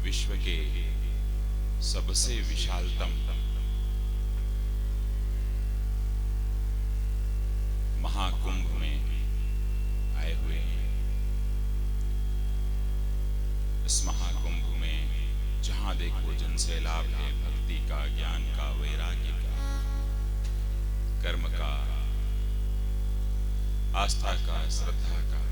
विश्व के सबसे विशालतम महाकुंभ में आए हुए हैं। इस महाकुंभ में जहां देखो जनसैलाब है, भक्ति का, ज्ञान का, वैराग्य का, कर्म का, आस्था का, श्रद्धा का।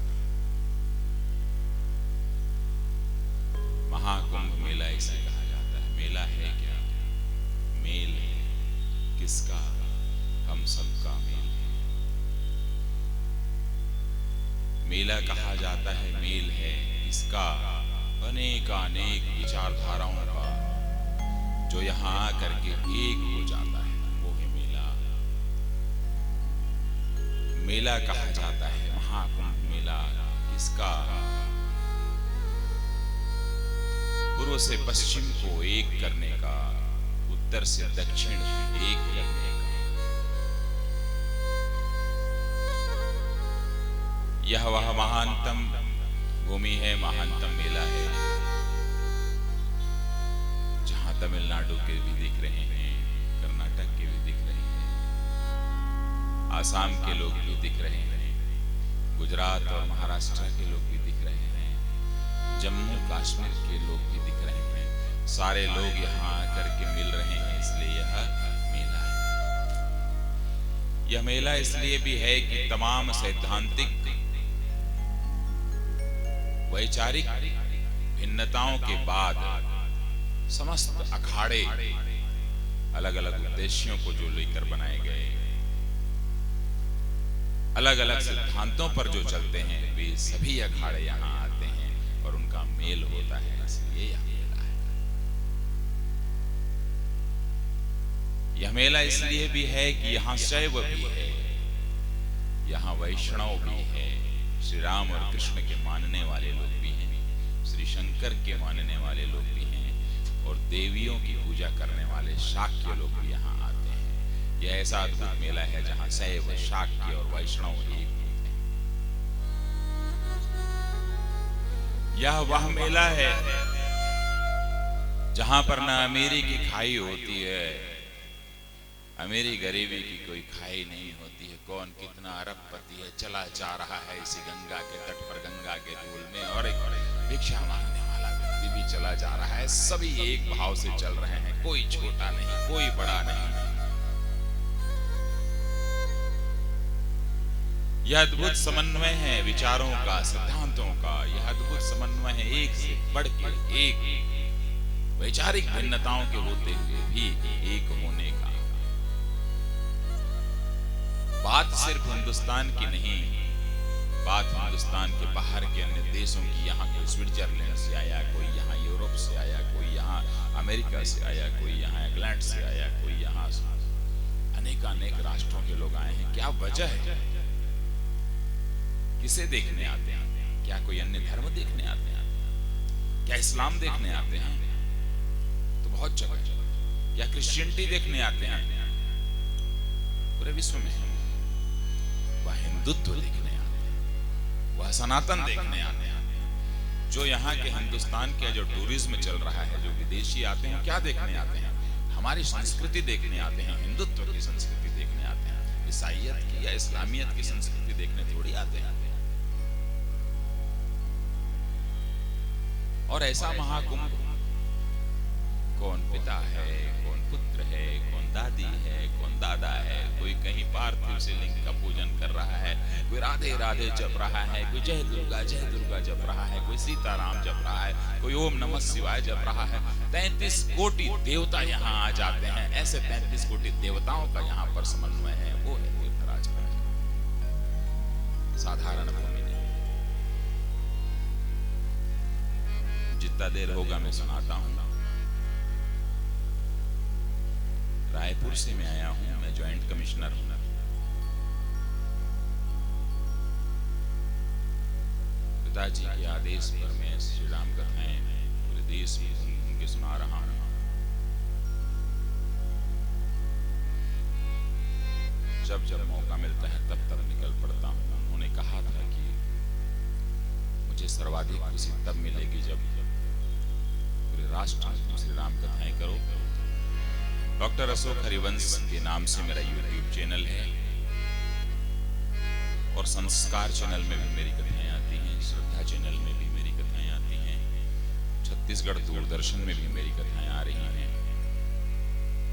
महाकुंभ मेला इसे कहा जाता है। मेला है क्या? मेल है। किसका? हम सबका मेल है। मेला कहा जाता है, मेल है इसका अनेकानेक विचारधाराओं का, जो यहां आकर के एक हो जाता है, वो है मेला। मेला कहा जाता है महाकुंभ मेला किसका? पूर्व से पश्चिम को एक करने का, उत्तर से दक्षिण एक करने का। यह वह महानतम भूमि है, महानतम मेला है, जहां तमिलनाडु के भी दिख रहे हैं, कर्नाटक के भी दिख रहे हैं, आसाम के लोग भी दिख रहे हैं, गुजरात और महाराष्ट्र के लोग भी दिख रहे हैं, जम्मू कश्मीर के लोग भी दिख रहे हैं। सारे लोग यहाँ आकर के मिल रहे हैं, इसलिए यह मेला है। यह मेला इसलिए भी है कि तमाम सैद्धांतिक वैचारिक भिन्नताओं के बाद समस्त अखाड़े अलग अलग उद्देश्यों को जो लेकर बनाए गए, अलग अलग सिद्धांतों पर जो चलते हैं, वे सभी अखाड़े यहाँ आते हैं और उनका मेल होता है, इसलिए यह मेला है। यह मेला इसलिए भी है कि यहाँ शैव भी है, यहाँ वैष्णव भी है, श्री राम और कृष्ण के मानने वाले लोग भी हैं, श्री शंकर के मानने वाले लोग भी हैं, और देवियों की पूजा करने वाले शाक्य लोग भी यहाँ आते हैं। यह ऐसा अद्भुत मेला है जहाँ शैव, शाक्य और वैष्णव एक होते हैं। यह वह मेला है जहां पर न अमीरी की खाई होती है, अमीरी गरीबी की कोई खाई नहीं होती है। कौन कितना अरबपति है, चला जा रहा है इसी गंगा के तट पर, गंगा के धूल में, और एक भिक्षा मांगने वाला व्यक्ति भी चला जा रहा है। सभी एक भाव से चल रहे हैं, कोई छोटा नहीं, कोई बड़ा नहीं। यह अद्भुत समन्वय है विचारों का, सिद्धांतों का। यह अद्भुत समन्वय है एक से बढ़कर एक, वैचारिक भिन्नताओं के होते हुए भी एक होने का। बात सिर्फ हिंदुस्तान की नहीं, बात हिंदुस्तान के बाहर के अन्य देशों की। यहाँ कोई स्विट्जरलैंड से आया, कोई यहाँ यूरोप से आया, कोई यहाँ अमेरिका से आया, कोई यहाँ इंग्लैंड से आया, कोई यहाँ अनेकानेक राष्ट्रों के लोग आए हैं। क्या वजह है? किसे देखने आते हैं? क्या कोई अन्य धर्म देखने आते हैं? क्या इस्लाम देखने आते हैं? तो बहुत जगह। क्या क्रिश्चियनिटी देखने आते हैं? पूरे विश्व में है। वह हिंदुत्व देखने आते हैं, वह सनातन देखने आते हैं। जो यहाँ के हिंदुस्तान के जो टूरिज्म चल रहा है, जो विदेशी आते हैं, क्या देखने आते हैं? हमारी संस्कृति देखने आते हैं, हिंदुत्व की संस्कृति देखने आते हैं। ईसाइयत की या इस्लामियत की संस्कृति देखने थोड़ी आते हैं। और ऐसा महाकुंभ, कौन पिता है, कौन पुत्र है, कौन दादी है, कौन दादा है, कोई कहीं पार्थिव शिवलिंग का पूजन कर रहा है, कोई राधे राधे जप रहा है, कोई जय दुर्गा जप रहा है, कोई सीताराम जप रहा है, कोई ओम नमः शिवाय जप रहा है। 33 कोटि देवता यहाँ आ जाते हैं। ऐसे 33 कोटि देवताओं का यहाँ पर समन्वय है, वो है तीर्थराज का। साधारण भूमि नहीं। जितना देर होगा मैं सुनाता हूँ। रायपुर से मैं आया हूं, मैं ज्वाइंट कमिश्नर हूं। पिताजी के आदेश पर मैं श्री राम कथाएं पूरे देश में घूम के सुना रहा हूं। जब जब मौका मिलता है तब तब निकल पड़ता हूं। उन्होंने कहा था कि मुझे सर्वाधिक खुशी तब मिलेगी जब पूरे पूरे राष्ट्र में तुम श्री राम कथाएं करो। डॉक्टर अशोक हरिवंश के नाम से मेरा यूट्यूब चैनल है और संस्कार चैनल में भी मेरी कथाएं आती हैं, श्रद्धा चैनल में भी मेरी कथाएं आती हैं, छत्तीसगढ़ दूरदर्शन में भी मेरी कथाएं आ रही हैं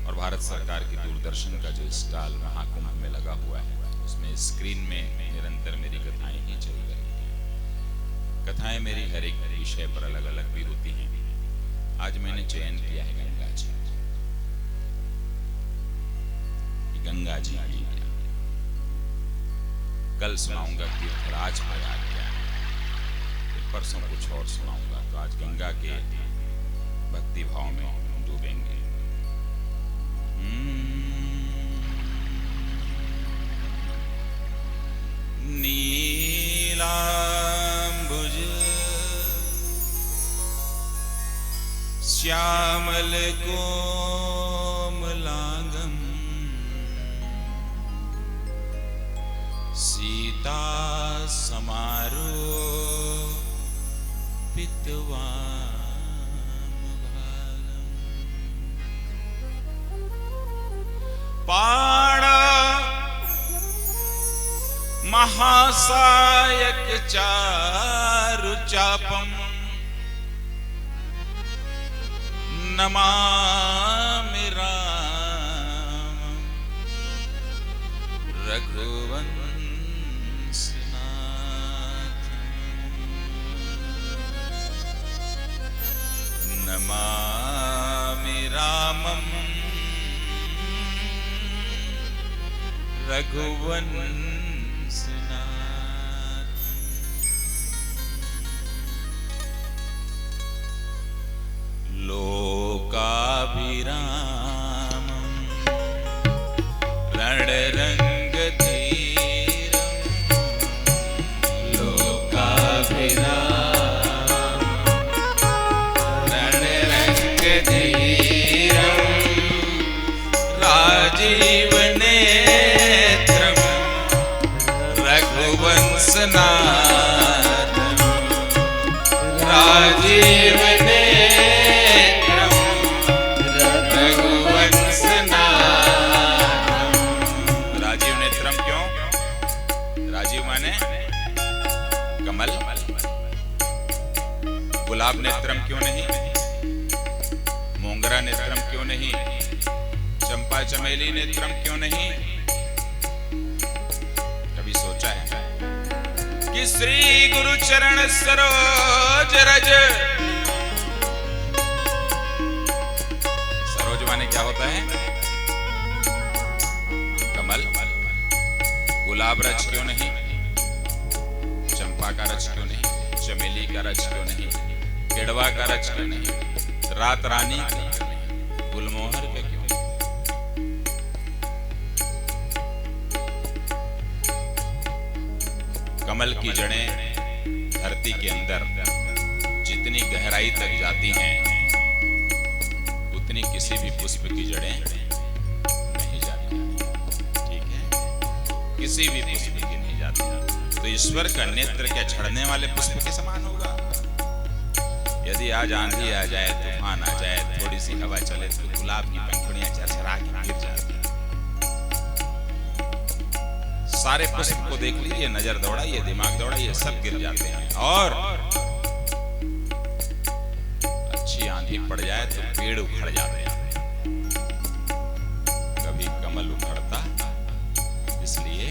और भारत सरकार की दूरदर्शन का जो स्टॉल महाकुंभ में लगा हुआ है उसमें स्क्रीन में निरंतर मेरी कथाएं ही चल रही हैं। कथाएं मेरी हर एक विषय पर अलग अलग भी होती हैं। आज मैंने चयन किया है गंगा जी। गंगा जी हैं क्या? कल सुनाऊंगा तीर्थराज प्रयाग क्या है, फिर परसों कुछ और सुनाऊंगा। तो आज गंगा के भक्ति भाव में डूबेंगे। नीलांबुज श्यामल कोमलांगम सीता समारोह पितवामभागम पाण महासायक चारु चापम नमामि राम रघुवंशनाथम् नमामि रामं रघुवंशनाथम्। लोकाभिरामं रणरंगधीरं लोकाभिरामं रणरंगधीरं राजीवनेत्रं रघुवंशनाथं राजीवनेत्रं गुलाब नेत्रम क्यों नहीं, मोंगरा नेत्रम क्यों नहीं, चंपा चमेली नेत्रम क्यों नहीं? कभी सोचा है कि श्री गुरु चरण सरोज रज, सरोज माने क्या होता है? कमल। गुलाब रज क्यों नहीं, चंपा का रज क्यों नहीं, चमेली का रज क्यों नहीं, केड़वा का रज क्यों नहीं, रात रानी का क्यों नहीं, गुलमोहर का क्यों नहीं? कमल की जड़ें धरती के अंदर जितनी गहराई तक जाती हैं उतनी किसी भी पुष्प की जड़ें नहीं जाती। ठीक है, किसी भी पुष्प की नहीं जाती। तो ईश्वर का नेत्र क्या झड़ने वाले पुष्प के समान होगा? यदि आज आंधी आ जाए, तूफान आ जाए, थोड़ी सी हवा चले तो गुलाब की पंखुड़ियां चरचरा के गिर जाती हैं। सारे पुष्प को देख लीजिए, नजर दौड़ाइए, दिमाग दौड़ाइए, सब गिर जाते हैं। और अच्छी आंधी पड़ जाए तो पेड़ उखड़ जाते हैं। कभी कमल उखड़ता, इसलिए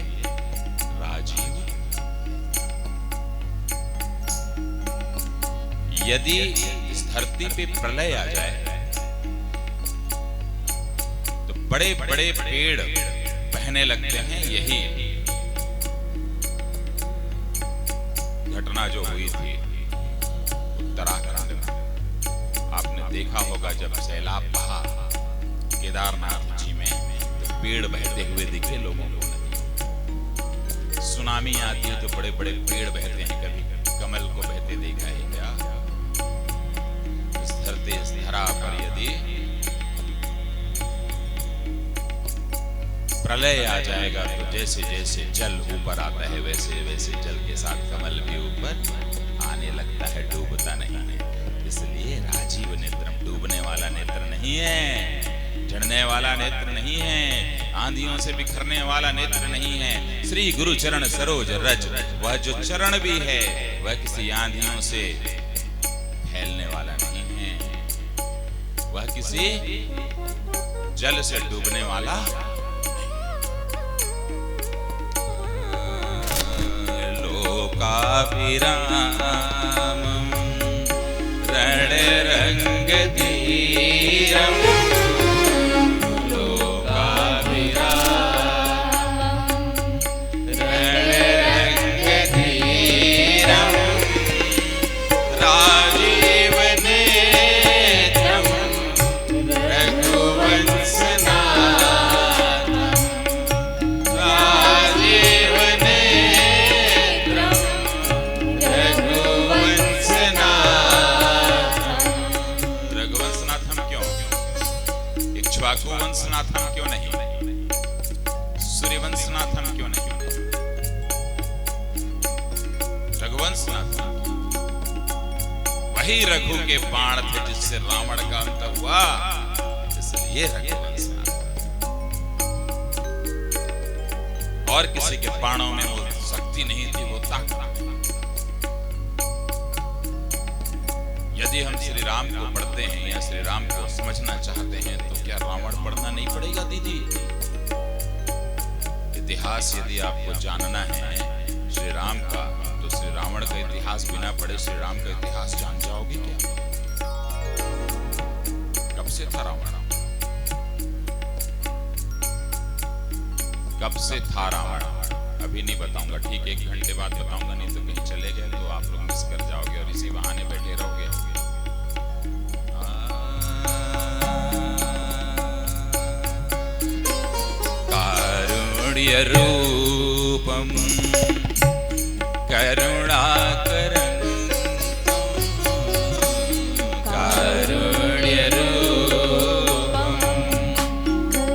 राजीव। यदि इस धरती पे प्रलय आ जाए तो बड़े बड़े पेड़ बहने लगते हैं। यही घटना जो हुई थी उत्तराखंड में, आपने देखा होगा जब सैलाब बहा केदारनाथ जी में तो पेड़ बहते हुए दिखे लोगों को। सुनामी आती है तो बड़े बड़े पेड़ बहते हैं। कभी कमल को बहते देखा है क्या? इस धरती इस धरा पर यदि प्रलय आ जाएगा तो जैसे जैसे जल ऊपर आता है वैसे वैसे जल के साथ कमल भी ऊपर आने लगता है, डूबता नहीं है। इसलिए राजीव नेत्रम, डूबने वाला नेत्र नहीं है, झड़ने वाला नेत्र नहीं है, आंधियों से बिखरने वाला नेत्र नहीं है। श्री गुरु चरण सरोज रज, वह जो चरण भी है वह किसी आंधियों से फैलने वाला नहीं है, वह किसी जल से डूबने वाला। लोकाभिरामं रणरंगधीरं, वंशनाथम क्यों नहीं, सूर्यवंशनाथम क्यों नहीं, रघुवंशनाथम? वही रघु के बाण थे जिससे रावण का अंत हुआ, इसलिए रघुवंशनाथम। और किसी के बाणों में वो शक्ति नहीं थी, वो ताकत। यदि हम श्री राम को पढ़ते हैं या श्री राम को समझना चाहते हैं तो क्या रावण पढ़ना नहीं पड़ेगा दीदी? इतिहास यदि आपको जानना है श्री राम का, तो श्री रावण का इतिहास बिना पढ़े श्री राम का इतिहास जान जाओगे क्या? कब से था रावण? कब से था रावण? अभी नहीं बताऊंगा, ठीक 1 घंटे बाद बताऊंगा, नहीं तो कहीं चले गए तो आप लोग मिस कर जाओगे और इसी बहाने बैठे रहोगे। कारुण्य रूपम करुणाकरं, कारुण्य रूपम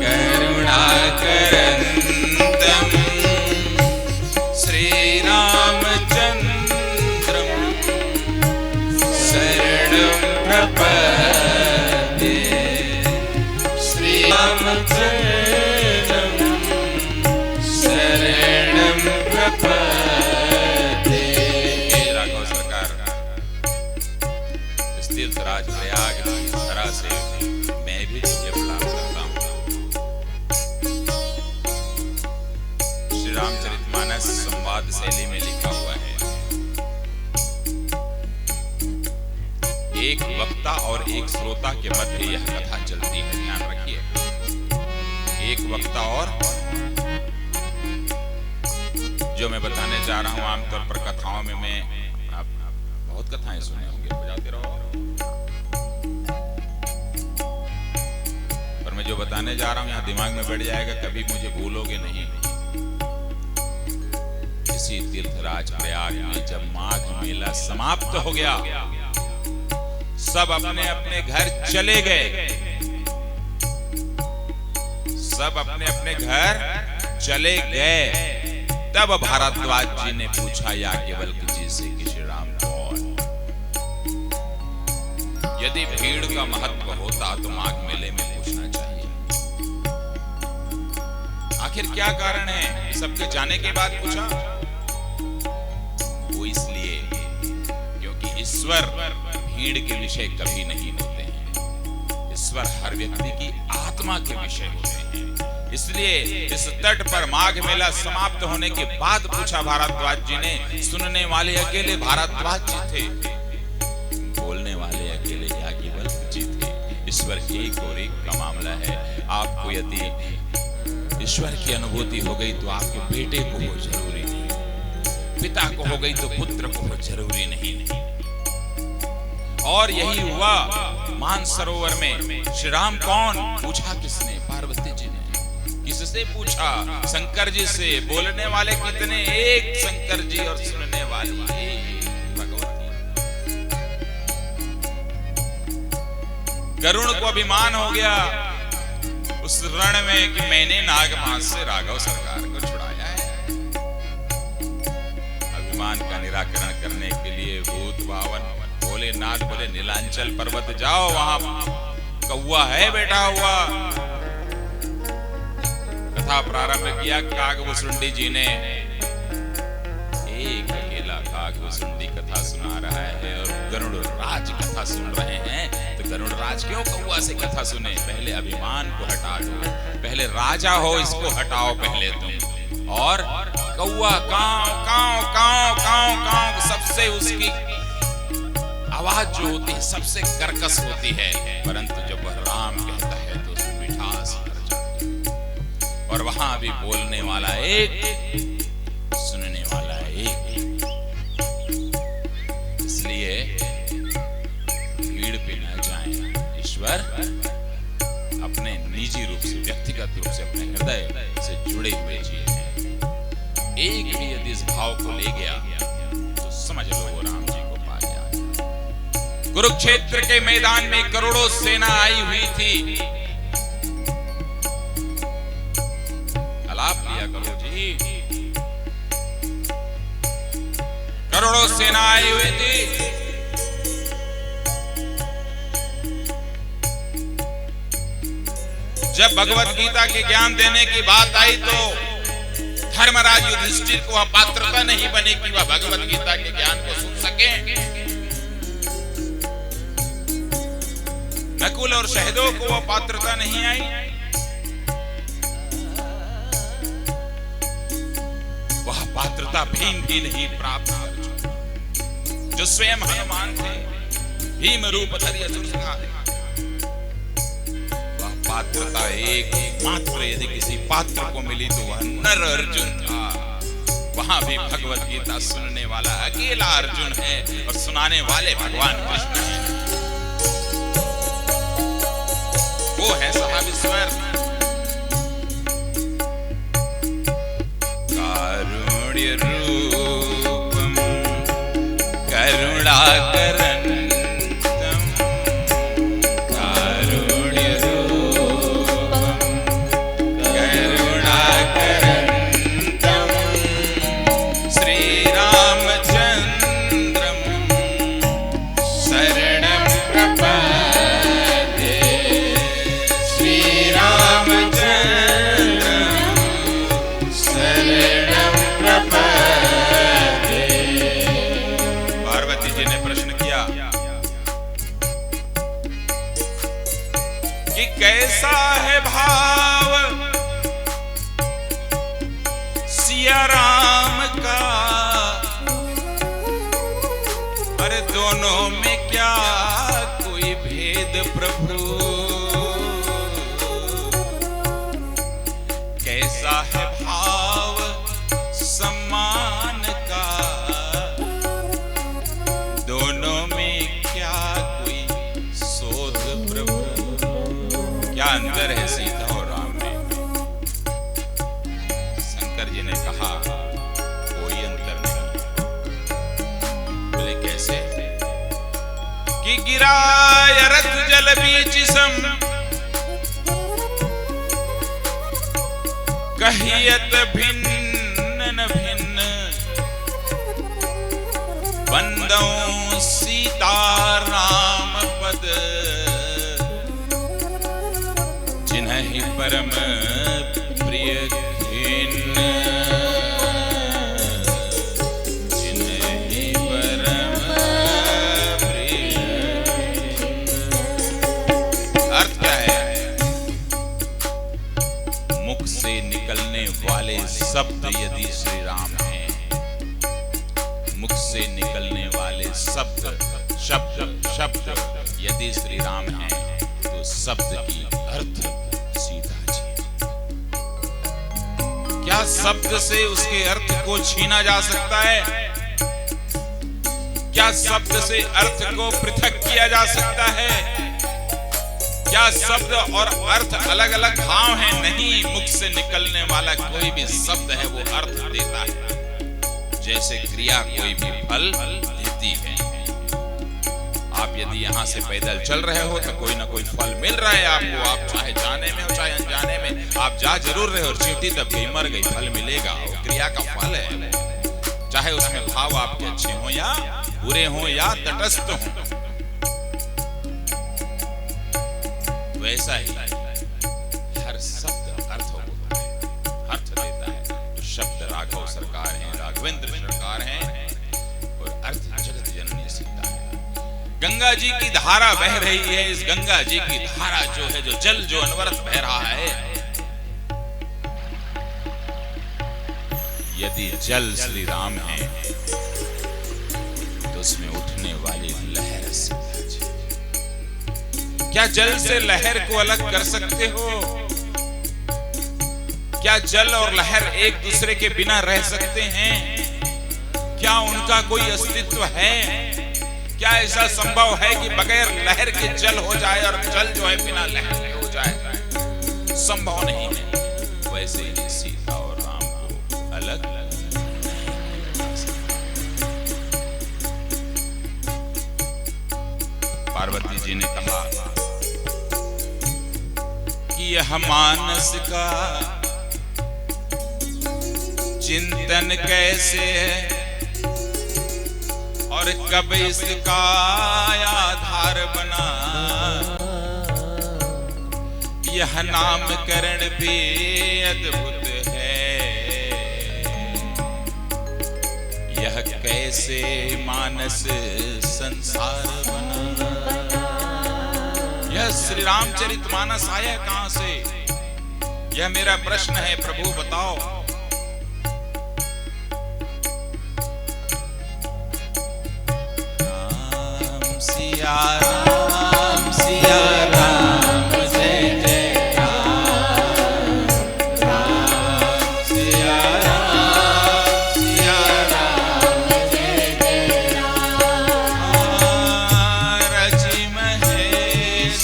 करुणाकरं श्रीरामचंद्रं शरणं प्रपद्ये, श्रीरामचंद्रं शरणं प्रपद्ये। राघव सरकार इस तीर्थराज प्रयाग की धरा से मैं भी तुझे प्रणाम करता हूँ। श्री रामचरितमानस संवाद शैली में लिखा हुआ है, एक वक्ता और एक श्रोता के मध्य यह कथा चलती है, ध्यान रखिए। एक वक्ता और, जो मैं बताने जा रहा हूं आमतौर पर कथाओं में, मैं आप बहुत कथाएं सुने होंगे, बजाते रहो, पर मैं जो बताने जा रहा हूं यहां दिमाग में बैठ जाएगा, कभी मुझे भूलोगे नहीं। इसी तीर्थराज प्रयाग में जब माघ मेला समाप्त हो गया, सब अपने अपने घर चले गए, सब अपने अपने घर चले गए। तब भारद्वाज जी ने पूछा याज्ञवल्क्य जी से कि श्री राम कौन? यदि भीड़ का महत्व होता तो माघ मेले में पूछना चाहिए। आखिर क्या कारण है सबके जाने के बाद पूछा? वो इसलिए क्योंकि ईश्वर भीड़ के विषय कभी नहीं होते हैं, ईश्वर हर व्यक्ति की आत्मा के विषय होते हैं। इसलिए इस तट पर माघ मेला समाप्त होने के बाद पूछा भारद्वाज जी ने। सुनने वाले अकेले भारद्वाज जी थे, बोलने वाले अकेले याज्ञवल्क्य जी थे। ईश्वर एक और एक का मामला है। आपको यदि ईश्वर की अनुभूति हो गई तो आपके बेटे को हो जरूरी नहीं, पिता को हो गई तो पुत्र को हो जरूरी नहीं। और यही हुआ मानसरोवर में। श्री राम कौन पूछा किसने? पार्वती जी ने। किससे पूछा? शंकर जी से। बोलने वाले कितने? एक शंकर जी और सुनने वाली भगवती। गरुड़ को अभिमान हो गया उस रण में कि मैंने नागमास से राघव सरकार को छुड़ाया है। अभिमान का निराकरण करने के लिए भूत बावन बोले बोले नाथ बोले नीलांचल पर्वत जाओ, वहां कौवा है बैठा हुआ। कथा प्रारंभ किया। कागभुसुंडी जी ने एक अकेला कागभुसुंडी कथा सुना रहा है और गरुड़ राज कथा सुन रहे हैं। तो गरुड़ राज क्यों कौवा से कथा सुने? पहले अभिमान को हटा दो, पहले राजा हो इसको हटाओ पहले तुम। और कौवा कांव कांव कांव कांव कांव सबसे उसकी आवाज जो होती है सबसे कर्कश होती है, परंतु जब वह राम कहता है तो उसमें मिठास भर जाती है। और वहां भी बोलने वाला एक, सुनने वाला एक। इसलिए भीड़ पे न जाएं। ईश्वर अपने निजी रूप से, व्यक्तिगत रूप से, अपने हृदय से जुड़े हुए जी हैं। एक भी यदि इस भाव को ले गया तो समझ लो वो राम जी को पा गया। कुरुक्षेत्र के मैदान में करोड़ों सेना आई हुई थी। अलाप लिया करो जी। करोड़ों सेना आई हुई थी। जब भगवत गीता के ज्ञान देने की बात आई तो धर्मराज युधिष्ठिर को वह पात्रता नहीं बनी कि वह भगवत गीता के ज्ञान को सुन सके। नकुल और सहदेव को वह पात्रता नहीं आई। वह पात्रता भीम की नहीं प्राप्त जो स्वयं हनुमान थे, भीम रूप धरि असुर संहार। वह पात्रता एक मात्र यदि किसी पात्र को मिली तो वह नर अर्जुन था। वहां भी भगवत गीता सुनने वाला अकेला अर्जुन है और सुनाने वाले भगवान कृष्ण हैं। वो है महाविश्वर। कारुण्य रूपम करुणाकरन्तम, कारुण्य रूपम करुणाकरन्तम, श्रीरामचन्द्रम शरणं प्रपद्ये, श्रीरामचन्द्रम शरणं प्रपद्ये। पार्वती जी ने प्रश्न किया कि कैसा है भाव सिया राम का? अरे दोनों में क्या कोई भेद प्रभु? कैसा है भाव सम्मान का? दोनों में क्या कोई शोध प्रभु? क्या अंतर है सीता और राम में? शंकर जी ने कहा कोई अंतर नहीं। बोले कैसे? कि गिराय रथ जल बीच सम, कहियत भिन्न न भिन्न, बंदौ सीता राम पद, जिन्हि परम प्रिय खिन्न, जिन्हि परम प्रिय। अर्थ क्या है? मुख से निकलने वाले शब्द यदि श्री राम हैं, मुख से निकलने वाले शब्द यदि श्री राम हैं, तो शब्द की अर्थ सीता जी। क्या शब्द से उसके अर्थ को छीना जा सकता है? क्या शब्द से अर्थ को पृथक किया जा सकता है? क्या शब्द और अर्थ अलग अलग भाव हैं? नहीं, मुख से निकलने वाला कोई भी शब्द है वो अर्थ देता है। जैसे क्रिया कोई भी फल देती है। आप यदि यहाँ से पैदल चल रहे हो तो कोई ना कोई फल मिल रहा है आपको। आप चाहे जाने में हो चाहे अनजाने में, आप जा जरूर रहे हो। चींटी दब गई मर गई, फल मिलेगा, वो क्रिया का फल है। चाहे उसमें भाव आपके अच्छे हो या बुरे हों या तटस्थ हों। वैसा ही हर शब्द अर्थ होता है, अर्थ देता है। शब्द राघव सरकार हैं, राघवेंद्र सरकार हैं, और अर्थ जगत जननी सीता है। गंगा जी की धारा बह रही है। इस गंगा जी की धारा जो है, जो जल जो अनवरत बह रहा है, यदि जल श्री राम है तो उसमें उठने वाली लहर सीता जी। क्या जल से लहर को अलग कर सकते हो? क्या जल और लहर एक दूसरे के बिना रह सकते हैं? क्या उनका कोई अस्तित्व है? क्या ऐसा संभव है कि बगैर लहर के जल हो जाए और जल जो है बिना लहर के हो जाए? संभव नहीं है। वैसे ही सीता और राम को अलग पार्वती जी ने कहा कि यह मानस का चिंतन कैसे है और कब इसका आधार बना। यह नामकरण भी अद्भुत है, यह कैसे मानस संसार बना। यह श्री रामचरितमानस आया कहां से? यह मेरा प्रश्न है, प्रभु बताओ। राम सिया राम सिया राम जय जय राम। राम सिया राम सिया राम जय जय राम। रचि महेश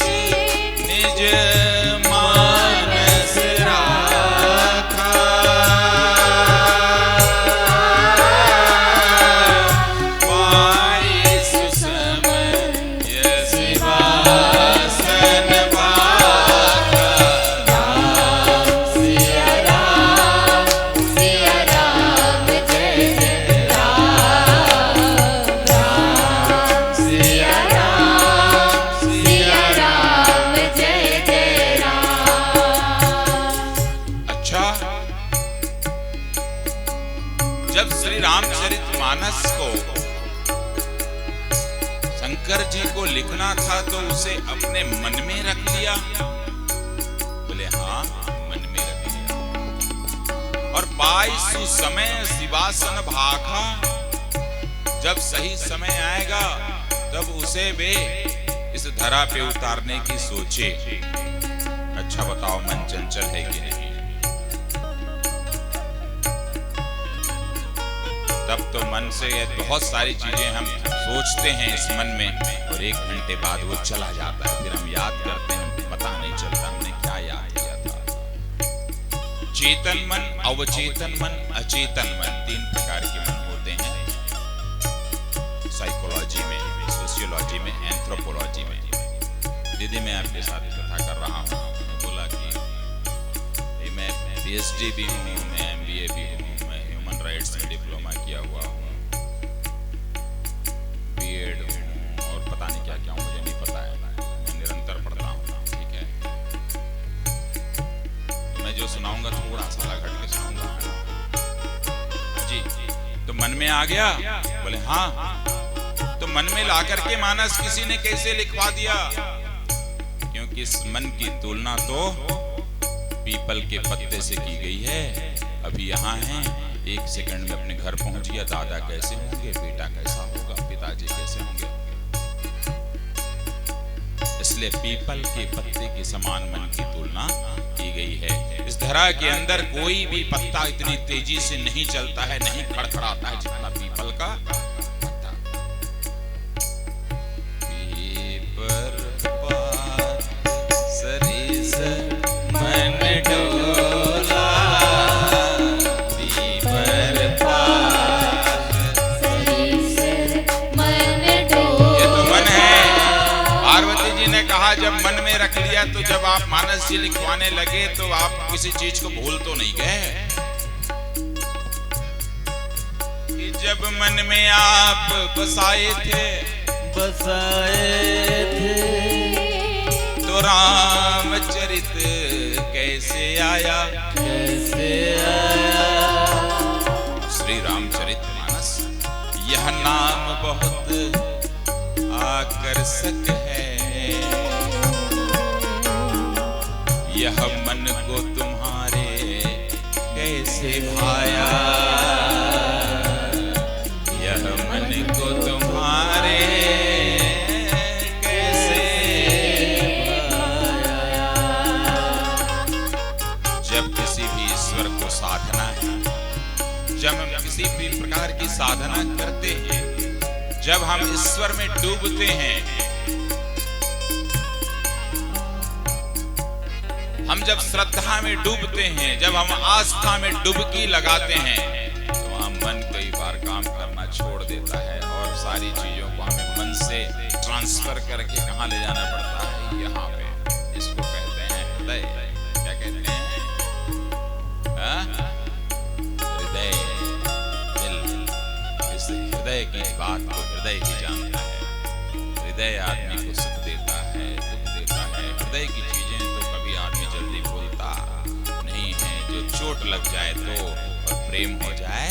निज मानस राखा। पाई सुसमय सिंहासन बाका। राम सिया राम जय जय राम। राम सिया राम जय जय राम। अच्छा, जब श्री रामचरितमानस को शंकर जी को लिखना था तो उसे अपने मन में रख लिया? बोले हाँ, मन में रख लिया। और पाई सुसमय सिंहासन भाखा, जब सही समय आएगा तब उसे वे इस धरा पे उतारने की सोचे। अच्छा बताओ, मन चंचल है कि नहीं? तब तो मन से बहुत सारी चीजें हम सोचते हैं इस मन में, और 1 घंटे बाद वो चला जाता है। फिर हम याद करते हैं, पता नहीं चलता हमने क्या याद किया था। चेतन मन, अवचेतन मन, अचेतन मन, 3 प्रकार के मन होते हैं साइकोलॉजी में, सोशियोलॉजी में, एंथ्रोपोलॉजी में। दीदी मैं आपके साथ कथा कर रहा हूँ, बोला कि मैं PhD भी हूँ, मैं MBA भी हूँ, मैं ह्यूमन राइट्स में डिप्लोमा किया हुआ हूँ, B.Ed हूँ, और पता नहीं क्या क्या हूँ, मुझे नहीं पता है। मैं निरंतर पढ़ता हूँ, ठीक है। तो मैं जो सुनाऊंगा थोड़ा सा अलग हट के सुनाऊंगा जी। तो मन में आ गया? बोले हाँ। तो मन में ला करके मानस किसी ने कैसे लिखवा दिया? क्योंकि इस मन की तुलना तो पीपल के पत्ते से की गई है। अभी यहाँ हैं, 1 सेकंड में अपने घर पहुंच गया। दादा कैसे होंगे, बेटा कैसा होगा, पिताजी कैसे होंगे। इसलिए पीपल के पत्ते के समान मन की तुलना की गई है। इस धरा के अंदर कोई भी पत्ता इतनी तेजी से नहीं चलता है, नहीं खड़खड़ाता है जितना पीपल का पत्ता। पीपर पात सरिस मन डोला, पीपर पात सरिस मन डोला। ये तो मन है। पार्वती जी ने कहा जब मन में रख लिया, तो जब आप मानस जी लिखवाने लगे तो आप किसी चीज को भूल तो नहीं गए कि जब मन में आप बसाए थे तो रामचरित कैसे आया श्री रामचरितमानस यह नाम बहुत आकर्षक है। यह मन को तुम्हारे कैसे भाया यह मन को तुम्हारे कैसे भाया। जब किसी भी ईश्वर को साधना है जब हम किसी भी प्रकार की साधना करते हैं जब हम ईश्वर में डूबते हैं हम जब श्रद्धा में डूबते हैं जब हम आस्था में डुबकी लगाते हैं तो वहां मन कई बार काम करना छोड़ देता है और सारी चीजों को हमें मन से ट्रांसफर करके कहां ले जाना पड़ता है यहाँ पे। इसको कहते हैं हृदय। क्या कहते हैं? हृदय दिल। इस हृदय की बात को हृदय ही जानता है। हृदय आदमी को सुख देता है दुख देता है। हृदय की चीजें तो कभी आदमी जल्दी भूलता नहीं है। जो चोट लग जाए तो और प्रेम हो जाए।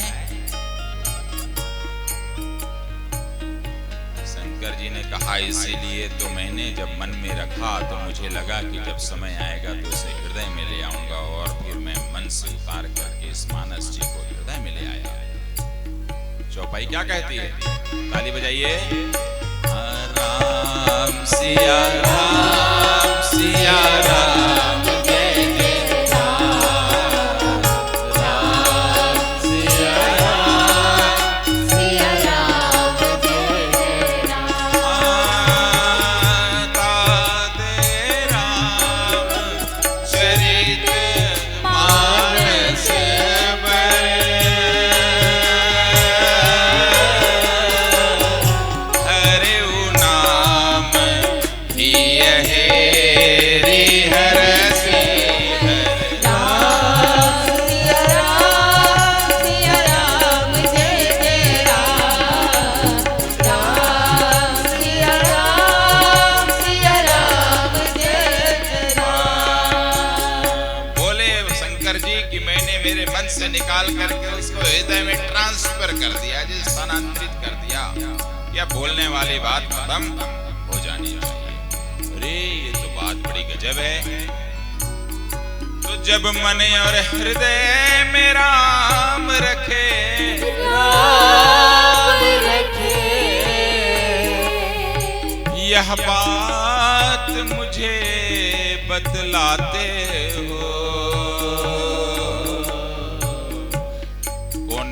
शंकर जी ने कहा इसीलिए तो मैंने जब मन में रखा तो मुझे लगा कि जब समय आएगा तो उसे हृदय में ले आऊंगा और फिर मैं मन से उतार करके इस मानस जी को हृदय में ले आया। चौपाई क्या कहती है? ताली बजाइए। राम सिया राम सिया राम जय जय राम राम सिया राम सिया राम जय जय राम ताते राम चरित मानस निकाल करके उसको हृदय में ट्रांसफर कर दिया, जिसे स्थानांतरित कर दिया। या बोलने वाली बात खत्म हो जानी चाहिए। अरे ये तो बात बड़ी गजब है। तो जब मन और हृदय में राम रखे यह बात मुझे बतलाते हो।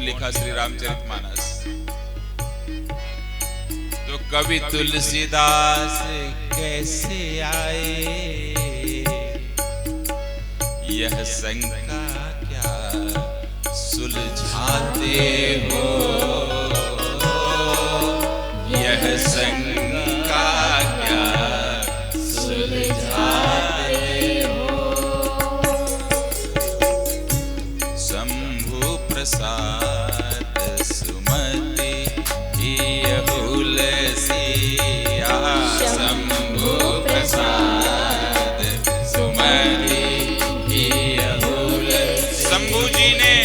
लिखा श्री रामचरितमानस। तो कवि तुलसीदास कैसे आए यह शंका क्या सुलझाते हो। यह शंका क्या सुलझाते हो। शंभु प्रसाद शंभु प्रसाद सुमति शंभु जी ने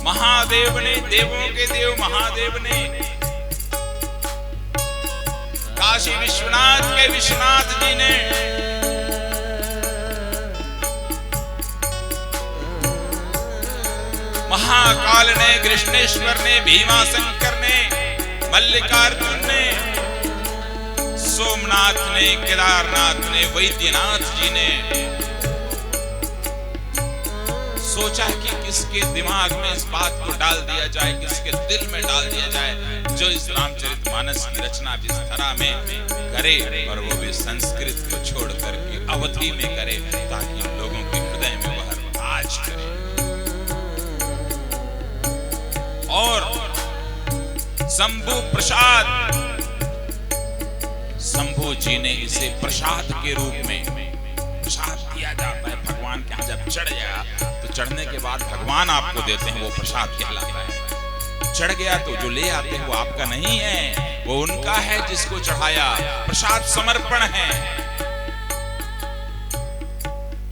महादेव ने देवों के देव महादेव ने काशी विश्वनाथ के विश्वनाथ जी ने महाकाल ने कृष्णेश्वर ने भीमाशंकर ने मल्लिकार्जुन ने सोमनाथ ने केदारनाथ ने वैद्यनाथ जी ने सोचा कि किसके दिमाग में इस बात को डाल दिया जाए, किसके दिल में डाल दिया जाए जो इस रामचरितमानस की रचना विस्तारा में करे और वो भी संस्कृत को छोड़ करके अवधि में करे ताकि लोगों के हृदय में वह राज करे। और शंभु प्रसाद शंभु जी ने इसे प्रसाद के रूप में प्रसाद दिया जाता है। भगवान के यहाँ जब चढ़ गया तो चढ़ने के बाद भगवान आपको देते हैं, वो प्रसाद कहलाता है। चढ़ गया तो जो ले आते हैं वो आपका नहीं है, वो उनका है जिसको चढ़ाया। प्रसाद समर्पण है।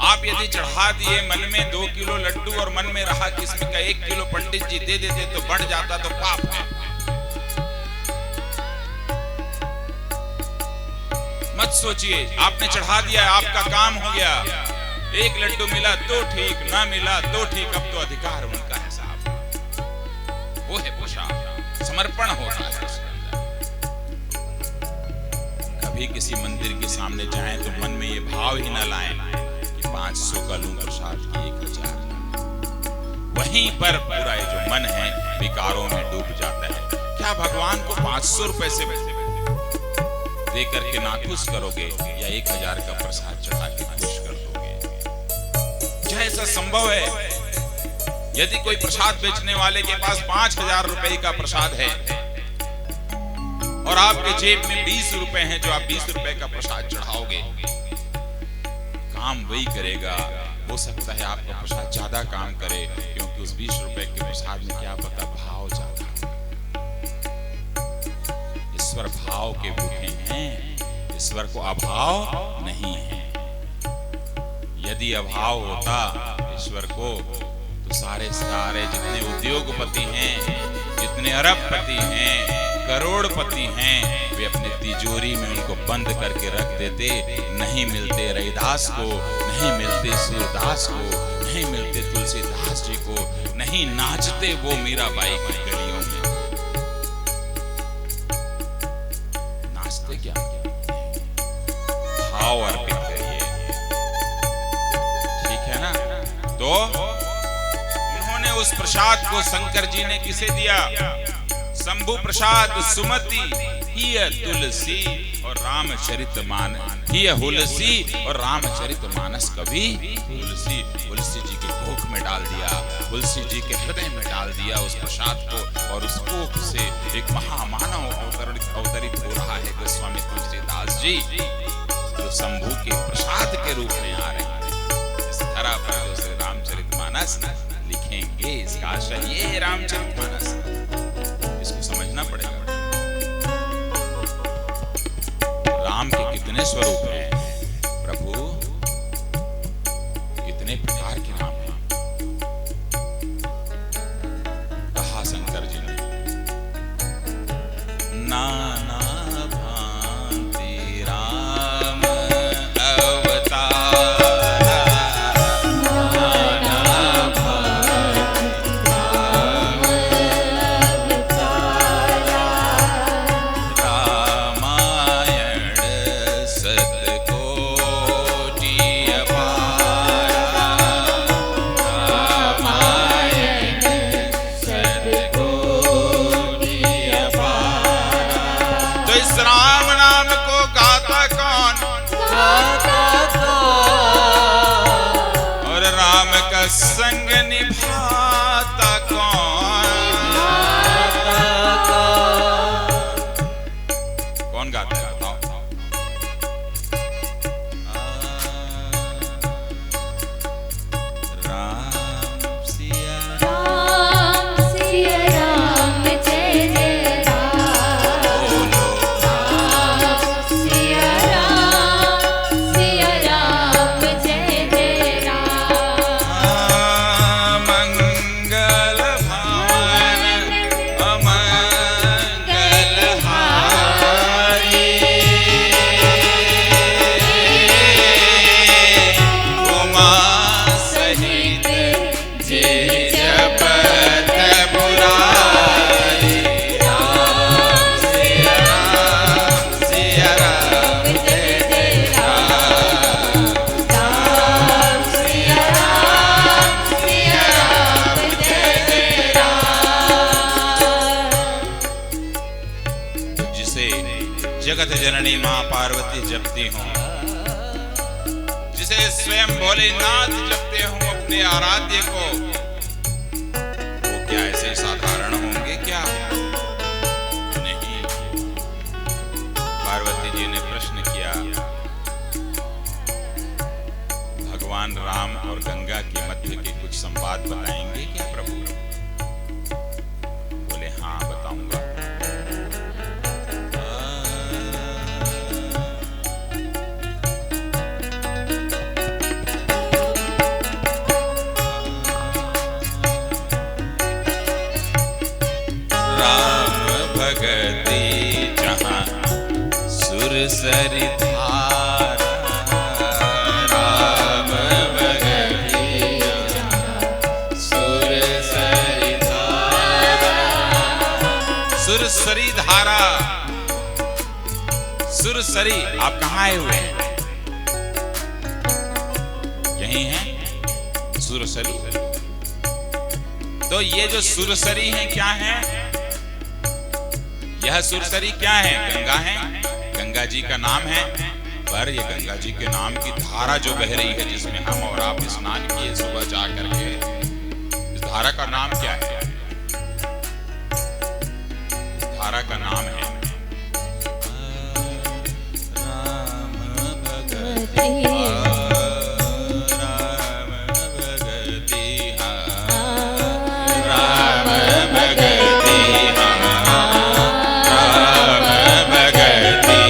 आप यदि चढ़ा दिए मन में 2 किलो लड्डू और मन में रहा कि इसमें का 1 किलो पंडित जी दे देते तो बढ़ जाता, तो पाप है। मत सोचिए, आपने चढ़ा दिया, आपका काम हो गया। 1 लड्डू मिला तो ठीक, ना मिला तो ठीक, अब तो अधिकार उनका है साहब। वो है प्रसाद, समर्पण होता है। कभी किसी मंदिर के सामने जाएं तो मन में ये भाव ही न लाएं कि 500 का लूं प्रसाद की 1000। वहीं पर पूरा ये जो मन है विकारों में डूब जाता है। क्या भगवान को 500 रुपए से दे करके नाखुश करोगे या 1000 का प्रसाद चढ़ा के खुश कर दोगे? क्या ऐसा संभव है? यदि कोई प्रसाद बेचने वाले के पास 5000 रुपए का प्रसाद है और आपके जेब में 20 रुपए हैं, जो आप 20 रुपए का प्रसाद चढ़ाओगे, काम वही करेगा। हो सकता है आपका प्रसाद ज्यादा काम करे, क्योंकि उस 20 रुपए के प्रसाद में क्या पता भाव ज्यादा। ईश्वर भाव के भूखे हैं, ईश्वर को अभाव नहीं है। यदि अभाव होता ईश्वर को तो सारे जितने उद्योगपति हैं, जितने अरबपति हैं, करोड़पति हैं, वे अपनी तिजोरी में उनको बंद करके रख देते। नहीं मिलते रविदास को, नहीं मिलते सूरदास को, नहीं मिलते तुलसीदास जी को, नहीं नाचते वो मीराबाई की गलियों में। नाचते क्या? भाव अर्पित करिए, ठीक है ना? तो उन्होंने उस प्रसाद को शंकर जी ने किसे दिया? शंभु प्रसाद सुमति हिय तुलसी और रामचरितमानस, हिय हुलसी और रामचरितमानस कवि तुलसी। तुलसी जी के कोख में डाल दिया, तुलसी जी के हृदय में डाल दिया उस प्रसाद को, और उस कोख से एक महामानव अवतरित हो रहा है गोस्वामी तुलसीदास जी, जो शंभु के प्रसाद के रूप में आ रहे हैं इस धरा पर। जो श्री रामचरितमानस लिखेंगे, इसका आशय ये है रामचरितमानस, इसको समझना पड़ेगा। राम के कितने स्वरूप हैं प्रभु, कितने प्रकार के नाम हैं। कहा शंकर जी ने, नाना भांति राम अवतार, संग निभाता कौन गाता है? बताओ। राम सिया राम सिया राम जय जय राम, राम सिया राम जय जय राम। मंगल भावन अमंगल हारी, उमा सहित जे जपत मुरारी। राम सिया राम जय जय राम, राम सिया राम जय जय राम। जिसे जगत जननी मां पार्वती जपती हूँ, जिसे स्वयं भोलेनाथ जपते हूँ अपने आराध्य को, वो क्या ऐसे साधारण होंगे क्या? नहीं। पार्वती जी ने प्रश्न किया, भगवान राम और गंगा के मध्य के कुछ संवाद बताएंगे क्या प्रभु? बोले हाँ बताऊंगा। राम भगति जहाँ सुरसरी धारा, राम भगति जहाँ सुरसरी धारा, सुरसरी धारा, सुरसरी। आप कहाँ आए हुए हैं? यही हैं सुरसरी। तो ये जो सुरसरी हैं क्या हैं? यह सुरसरी क्या है? गंगा है, गंगा जी का नाम है। पर ये गंगा जी के नाम की धारा जो बह रही है, जिसमें हम और आप स्नान किए सुबह जा करके, इस धारा का नाम क्या है? इस धारा का नाम है राम भगति, राम भगति,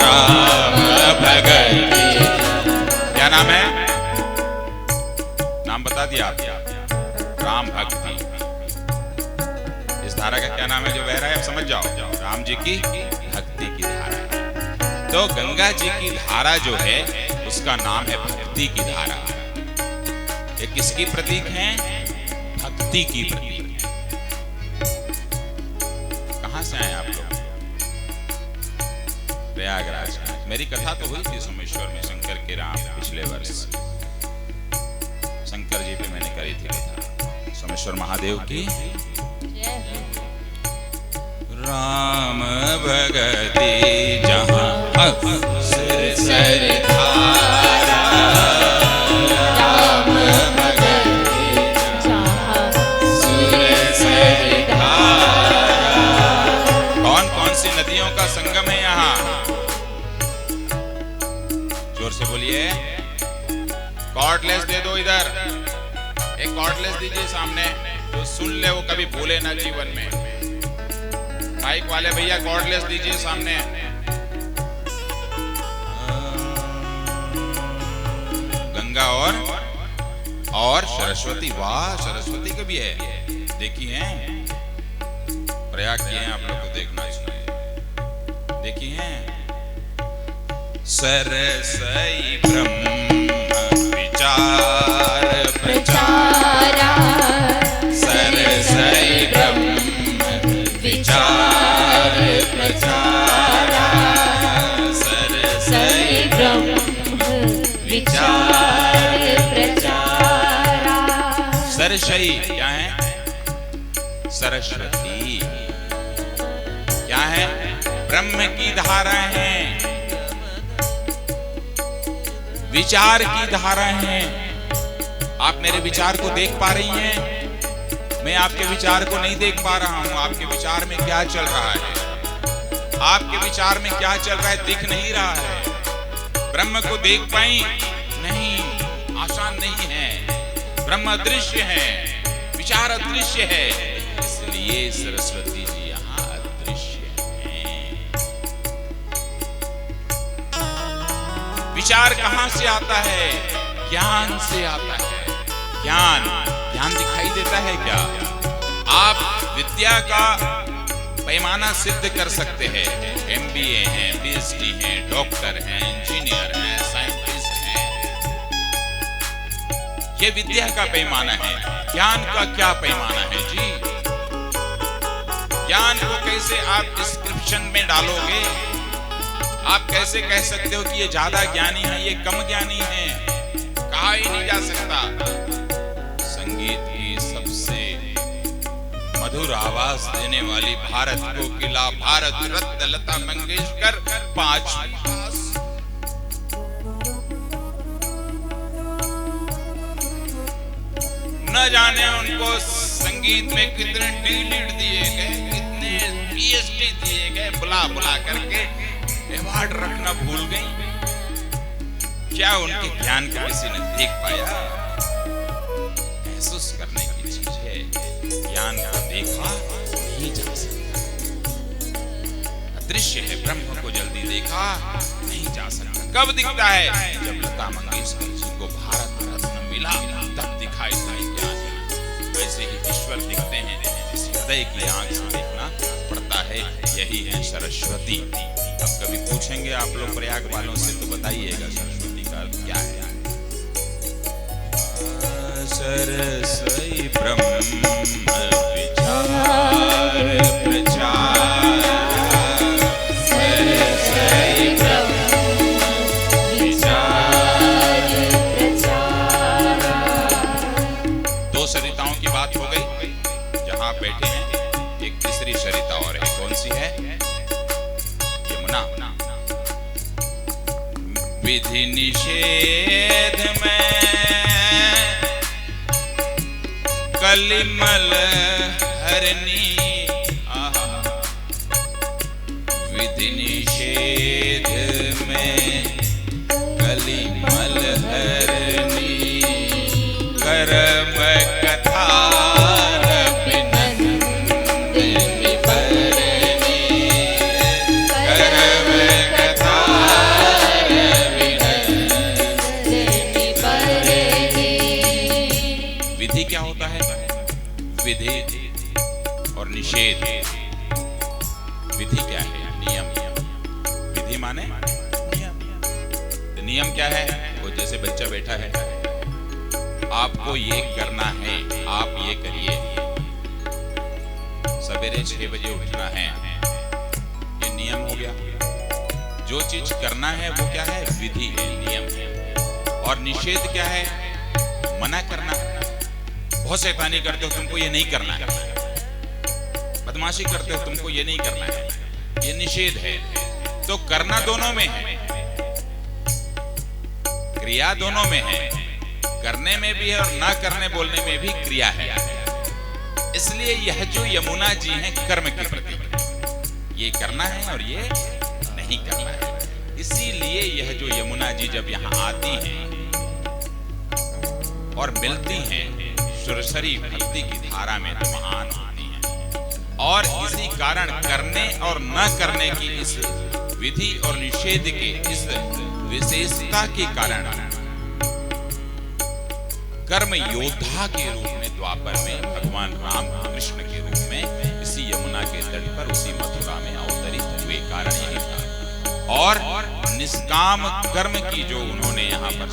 राम भगति, नाम है, नाम बता दिया आप, राम भक्ति। इस धारा का क्या नाम है जो बह रहा है? आप समझ जाओ, राम जी की भक्ति की धारा है। तो गंगा जी की धारा जो है उसका नाम है भक्ति की धारा। ये किसकी प्रतीक है? भक्ति की प्रतीक है। कहां से आए आप लोग? प्रयागराज। मेरी कथा तो हुई थी सोमेश्वर में, शंकर के राम, पिछले वर्ष शंकर जी पे मैंने करी थी कथा। सोमेश्वर महादेव की राम भगति जहाँ सुरसरी धारा, राम भगति जहाँ सुरसरी धारा। कौन कौन सी नदियों का संगम है यहाँ? जोर से बोलिए। कॉर्डलेस दे दो इधर, एक कॉर्डलेस दीजिए सामने, जो सुन ले वो कभी भूले ना जीवन में। बाइक वाले भैया कॉर्डलेस दीजिए सामने। गंगा और सरस्वती। वाह, सरस्वती का भी है, देखिए हैं, प्रयाग किए हैं, आप लोग को देखना चाहिए। देखिए हैं, सरसई ब्रह्म विचार प्रचारा, सरसई ब्रह्म विचार प्रचारा, सरसई ब्रह्म विचार प्रचारा। सरसई क्या है? सरस्वती क्या है? ब्रह्म की धारा है, विचार की धारा है। आप मेरे विचार को देख पा रही हैं? मैं आपके विचार को नहीं देख पा रहा हूं। आपके विचार में क्या चल रहा है? आपके विचार में क्या चल रहा है दिख नहीं रहा है। ब्रह्म को देख पाई नहीं, आसान नहीं है। ब्रह्म अदृश्य है, विचार अदृश्य है, इसलिए सरस्वती जी यहाँ अदृश्य हैं। विचार कहां से आता है? ज्ञान से आता है। ज्ञान दिखाई देता है क्या? आप विद्या का पैमाना सिद्ध कर सकते हैं। MBA हैं, PhD हैं, डॉक्टर हैं, इंजीनियर हैं, साइंटिस्ट हैं। ये विद्या का पैमाना है। ज्ञान का क्या पैमाना है जी? ज्ञान को कैसे आप डिस्क्रिप्शन में डालोगे? आप कैसे कह सकते हो कि ये ज्यादा ज्ञानी है, ये कम ज्ञानी है? कहा ही नहीं जा सकता। संगीत की सबसे मधुर आवाज देने वाली भारत कोकिला, भारत रत्न लता मंगेशकर 5 न जाने उनको संगीत में कितने D.Litt दिए गए, कितने PhD दिए गए, बुला करके अवार्ड रखना भूल गई। क्या उनके ज्ञान को किसी ने देख पाया? ज्ञान को देखा नहीं जा सकता। अदृश्य है, ब्रह्म को जल्दी देखा नहीं जा सकता। कब दिखता है? जब लता मंगेशकर जी को भारत रत्न मिला तब दिखाई देता ज्ञान। वैसे ही ईश्वर दिखते हैं, इस हृदय की आंख से देखना पड़ता है। यही है सरस्वती। अब कभी पूछेंगे आप लोग प्रयाग वालों से तो बताइएगा सरस्वती का अर्थ क्या है। सरस्वती ब्रह्म विचार प्रचार, सरस्वती ब्रह्म विचार प्रचार। दो सरिताओं की बात हो गई जहां बैठे हैं। एक तीसरी सरिता और है, कौन सी है? यमुना। विधि निषेध में कलिमल हरनी, विधि निषेध में कलिमल हरनी, कर्म कथा बिनंदिनी बरनी, कर्म कथा बिनंदिनी बरनी। विधि क्या होता है? विधि और निषेध। विधि क्या है? नियम। विधि माने नियम। तो नियम क्या है? वो जैसे बच्चा बैठा है, आपको ये करना है, आप ये करिए। सवेरे 6 बजे उठना है, ये नियम हो गया। जो चीज करना है वो क्या है? विधि है, नियम है। और निषेध क्या है? मना करना। बहुत शैतानी करते हो, तुमको ये नहीं करना है। बदमाशी करते हो, तुमको ये नहीं करना है, ये निषेध है। तो करना दोनों में है, क्रिया दोनों में है। करने में भी है और ना करने बोलने में भी क्रिया है। इसलिए यह जो यमुना जी हैं कर्म के प्रति, ये करना है और ये नहीं करना है। इसीलिए यह जो यमुना जी जब यहाँ आती हैं और मिलती हैं सुरसरी भक्ति की धारा में, तो महान होती हैं। और इसी कारण करने और न करने की इस विधि और निषेध के इस विशेषता के कारण कर्म योद्धा के रूप में द्वापर में भगवान राम कृष्ण के रूप में इसी यमुना के तट पर उसी मथुरा में अवतरित हुए। कारण यही था। और निष्काम कर्म की जो उन्होंने यहाँ पर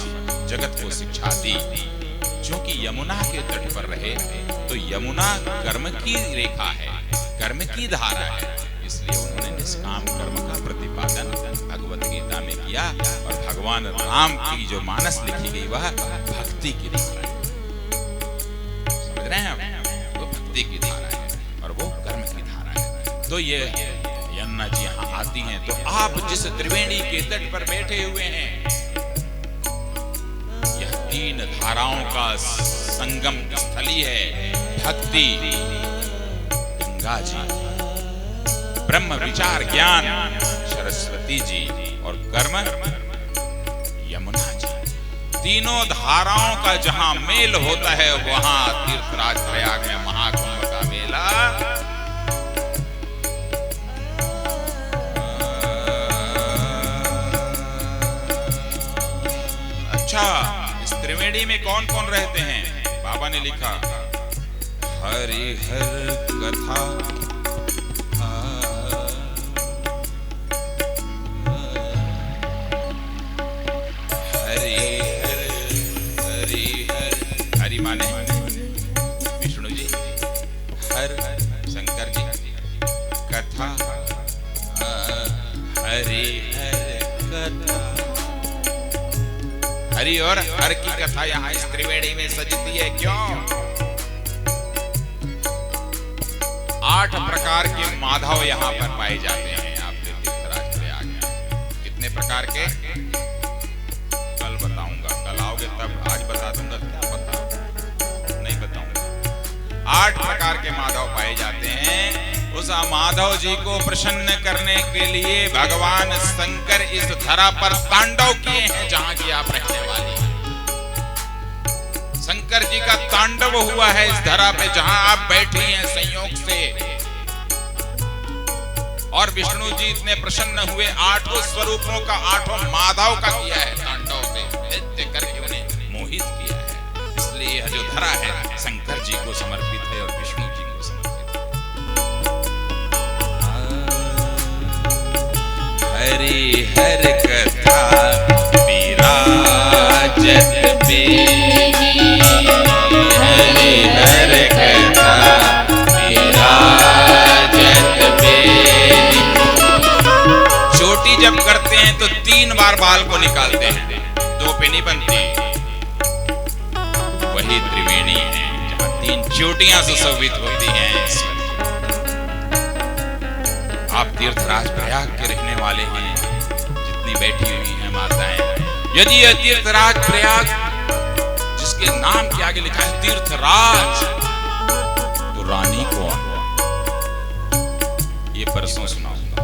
जगत को शिक्षा दी, क्योंकि यमुना के तट पर रहे तो यमुना कर्म की रेखा है, कर्म की धारा है। इसलिए उन्होंने निष्काम कर्म का प्रतिपादन भगवत गीता में किया। और भगवान राम की जो मानस लिखी गई वह भक्ति की धारा है। समझ रहे हैं आप? वो भक्ति की धारा है और वो कर्म की धारा है। तो ये यमुना जी यहाँ आती हैं। तो आप जिस त्रिवेणी के तट पर बैठे हुए हैं, यह 3 धाराओं का संगम स्थली है। भक्ति गंगा जी, ब्रह्म विचार ज्ञान सरस्वती जी, और कर्म यमुना जी। तीनों धाराओं का जहां मेल होता है वहां तीर्थराज प्रयाग में महाकुंभ का मेला। अच्छा, इस त्रिवेणी में कौन कौन रहते हैं? बाबा ने लिखा हरिहर कथा, हरि माने विष्णु जी, हर शंकर जी, कथा हरि हर कथा। हरि और हर की कथा यहाँ इस त्रिवेणी में सजती है। क्यों? 8 प्रकार के माधव यहाँ पर पाए जाते हैं। आपके तीर्थराज प्रयाग में कितने प्रकार के? कल बताऊंगा, कल आओगे तब। आज बता दूंगा, क्या पता नहीं बताऊंगा। 8 प्रकार के माधव पाए जाते हैं। उस माधव जी को प्रसन्न करने के लिए भगवान शंकर इस धरा पर तांडव किए हैं जहां की आप रहने वाली हैं। शंकर जी का तांडव हुआ है इस धरा पे जहां आप बैठी हैं संयोग से। और विष्णु जी इतने प्रसन्न हुए, 8 स्वरूपों का 8 माधव का किया है तांडव से, नृत्य करके उन्हें मोहित किया है। इसलिए यह जो धरा है शंकर जी को समर्पित है और विष्णु जी को समर्पित है। हरि हर कथा विराजत बेनी, हरि हर कथा विराजत बेनी। चोटी जब करते हैं तो 3 बार बाल को निकालते हैं, 2 पे नहीं बनती। वही त्रिवेणी है जहां 3 चोटियां सुशोभित होती हैं। आप तीर्थराज प्रयाग के रहने वाले हैं, जितनी बैठी हुई हैं माताएं। यदि यह तीर्थराज प्रयाग जिसके नाम के आगे लिखा है तीर्थराज, तो रानी कौन? ये परसों सुनाऊंगा।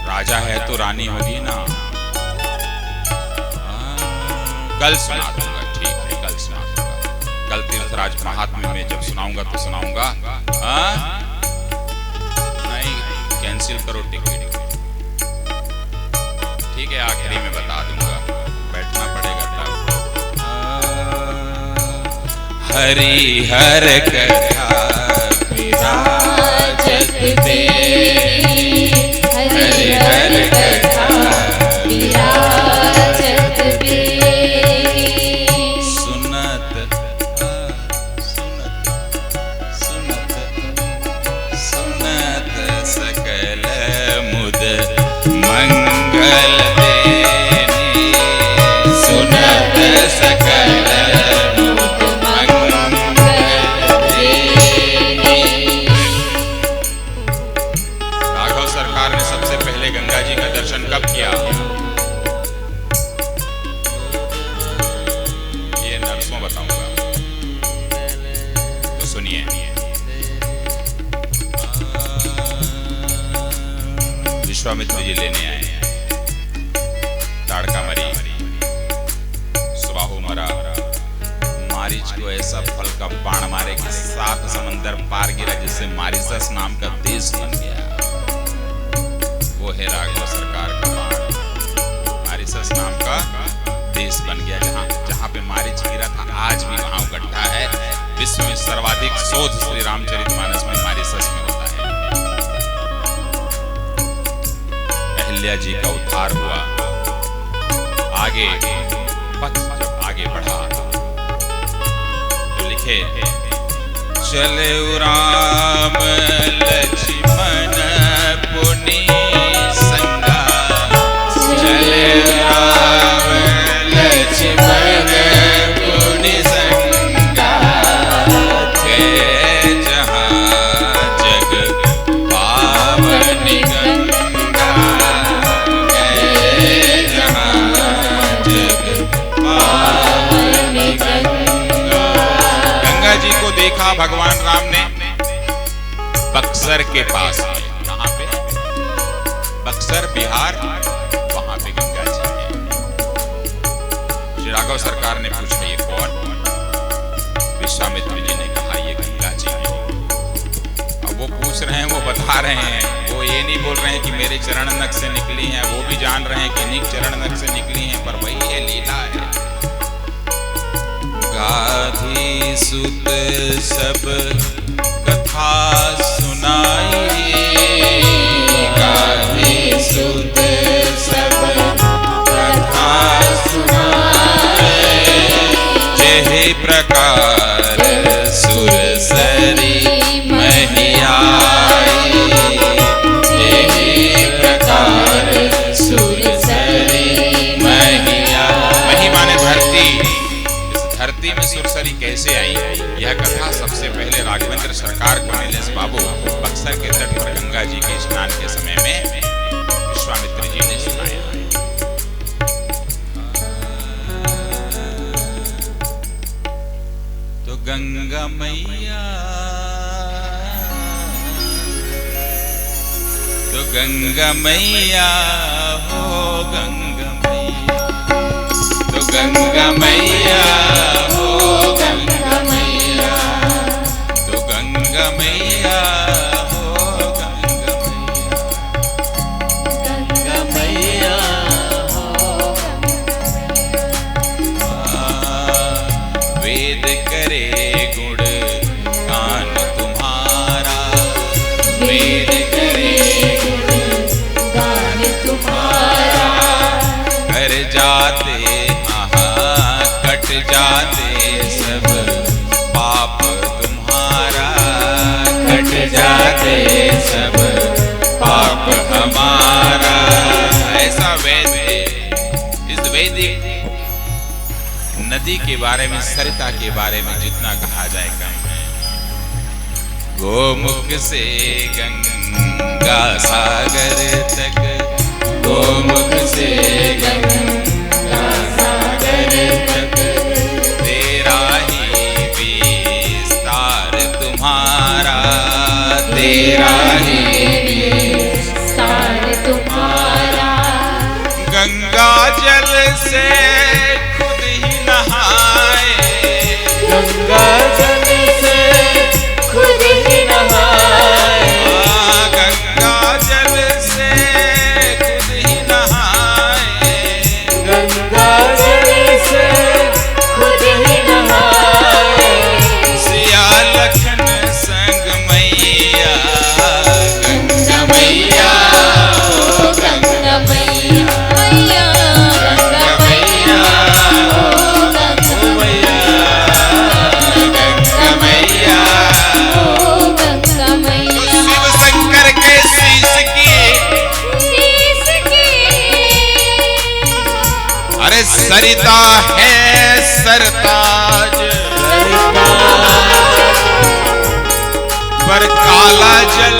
राजा है तो रानी होगी ना। कल सुना दूंगा, ठीक है, कल सुना दूंगा। कल तीर्थराज महात्म्य में जब सुनाऊंगा तो सुनाऊंगा। नहीं, कैंसिल करो टिकट, ठीक है, आखिरी में बता दूंगा, बैठना पड़ेगा तब। हरि हर कथा विराजत बेनी, हरि हर कथा विराजत बेनी। सुनत सुनत सुनत सुनत सकल मुद मंगल देनी, सुनत सकल मुद मंगल देनी। राघव सरकार ने सबसे पहले गंगा जी का दर्शन कब किया? ये नरसों बताऊंगा, तो सुनिए। विश्वामित्र जी लेने आए हैं, ताड़का मरी, सुबाहु मरा, मारीच को ऐसा फल का बाण मारे कि 7 समंदर पार गिरा, जिससे मारिसस नाम का देश बन गया। वो है राघव सरकार का बाण, मारिसस नाम का देश बन गया। जहां पे मारीच गिरा था आज भी वहां गड्ढा है। विश्व में सर्वाधिक शोध श्री रामचरितमानस में मारिसस में होता है। अहिल्या जी का उद्धार हुआ। आगे पथ जब आगे बढ़ा तो लिखे, चले राम लक्ष्मण पुनि संगा, चले राम लक्ष्मण पुनि संगा, थे जहां जग पावन गंगा, गए जहां जग पावन गंगा। गंगा जी को देखा भगवान राम ने बक्सर के पास में। कहां पे? बक्सर बिहार, वहां पे गंगा जी है। श्री राघव सरकार ने पूछा ये कौन? विश्वामित्र जी ने कहा ये गंगा जी है। अब वो पूछ रहे हैं, वो बता रहे हैं, वो ये नहीं बोल रहे हैं कि मेरे चरण नख से निकली हैं, वो भी जान रहे हैं कि निक चरण नख से निकली हैं, पर वही ये लीला है। गाधी सुत सब कथा सुनाई, गाधी सुत सब कथा सुनाई, जेहि प्रकार सुरसरी महियाई, जेहि प्रकार सुरसरी महिया। मही माने धरती। धरती में सुरसरी कैसे आई? यह कथा सबसे पहले राघवेंद्र सरकार को नीलेश बाबू बक्सर के तट पर गंगा जी के स्नान के समय में विश्वामित्र जी ने सुनाया। तो गंगा मैया, तो गंगा मैया हो, गंगा मैया, तो गंगा मैया हो गंगा मैया तो गंगा मैया हो गंगा मैया वेद करे गुण गान तुम्हारा वेद करे गान तुम्हारा कर जाते कट जाते सब पाप तुम्हारा कट जाते सब पाप हमारा। ऐसा वेद है। इस वैदिक नदी के बारे में, सरिता के बारे में जितना कहा जाए कम है। गोमुख से गंगा सागर तक, गोमुख से गंगा सागर तक तेरा ही विस्तार तुम्हारा, तेरा ही विस्तार तुम्हारा। गंगा जल से खुद ही नहाए, गंगा जल से खुद ही नहाए, गंगा जल से खुद ही नहाए, गंगा जल से खुद ही नहाए। सिया लखन संग मैया गंगा मैया हो गंगा मैया मैया गंगा मैया हो गंगा मैया गंगा मैया। हो गंगा मैया। शिव शंकर के शीश की, शीश की अरे सरिता है सरताज पर काला जल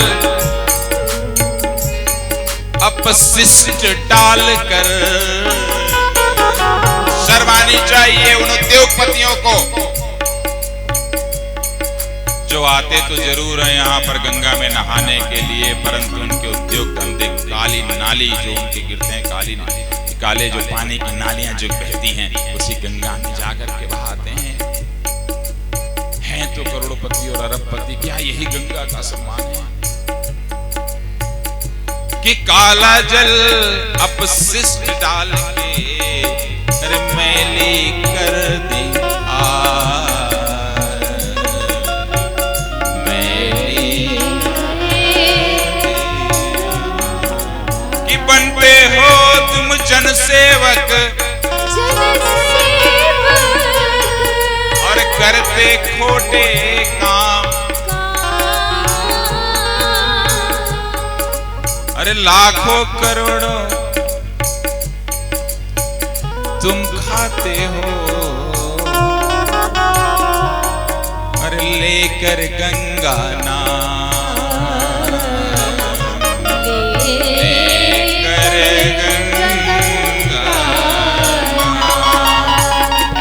अपशिष्ट डालकर। शर्मानी चाहिए उन उद्योगपतियों को जो आते तो जरूर है यहाँ पर गंगा में नहाने के लिए, परंतु उनके उद्योग धंधे काली नाली जो उनके गिरते हैं, काले जो पानी की नालियां जो बहती हैं उसी गंगा में जाकर के बहाते हैं तो करोड़पति और अरबपति। क्या यही गंगा का सम्मान है कि काला जल अपशिष्ट डाल के अरे मैली कर दी मैली कि बनते हो तुम जनसेवक और करते खोटे काम। अरे लाखों करोड़ों तुम खाते हो, अरे लेकर गंगा नाम, लेकर गंगा।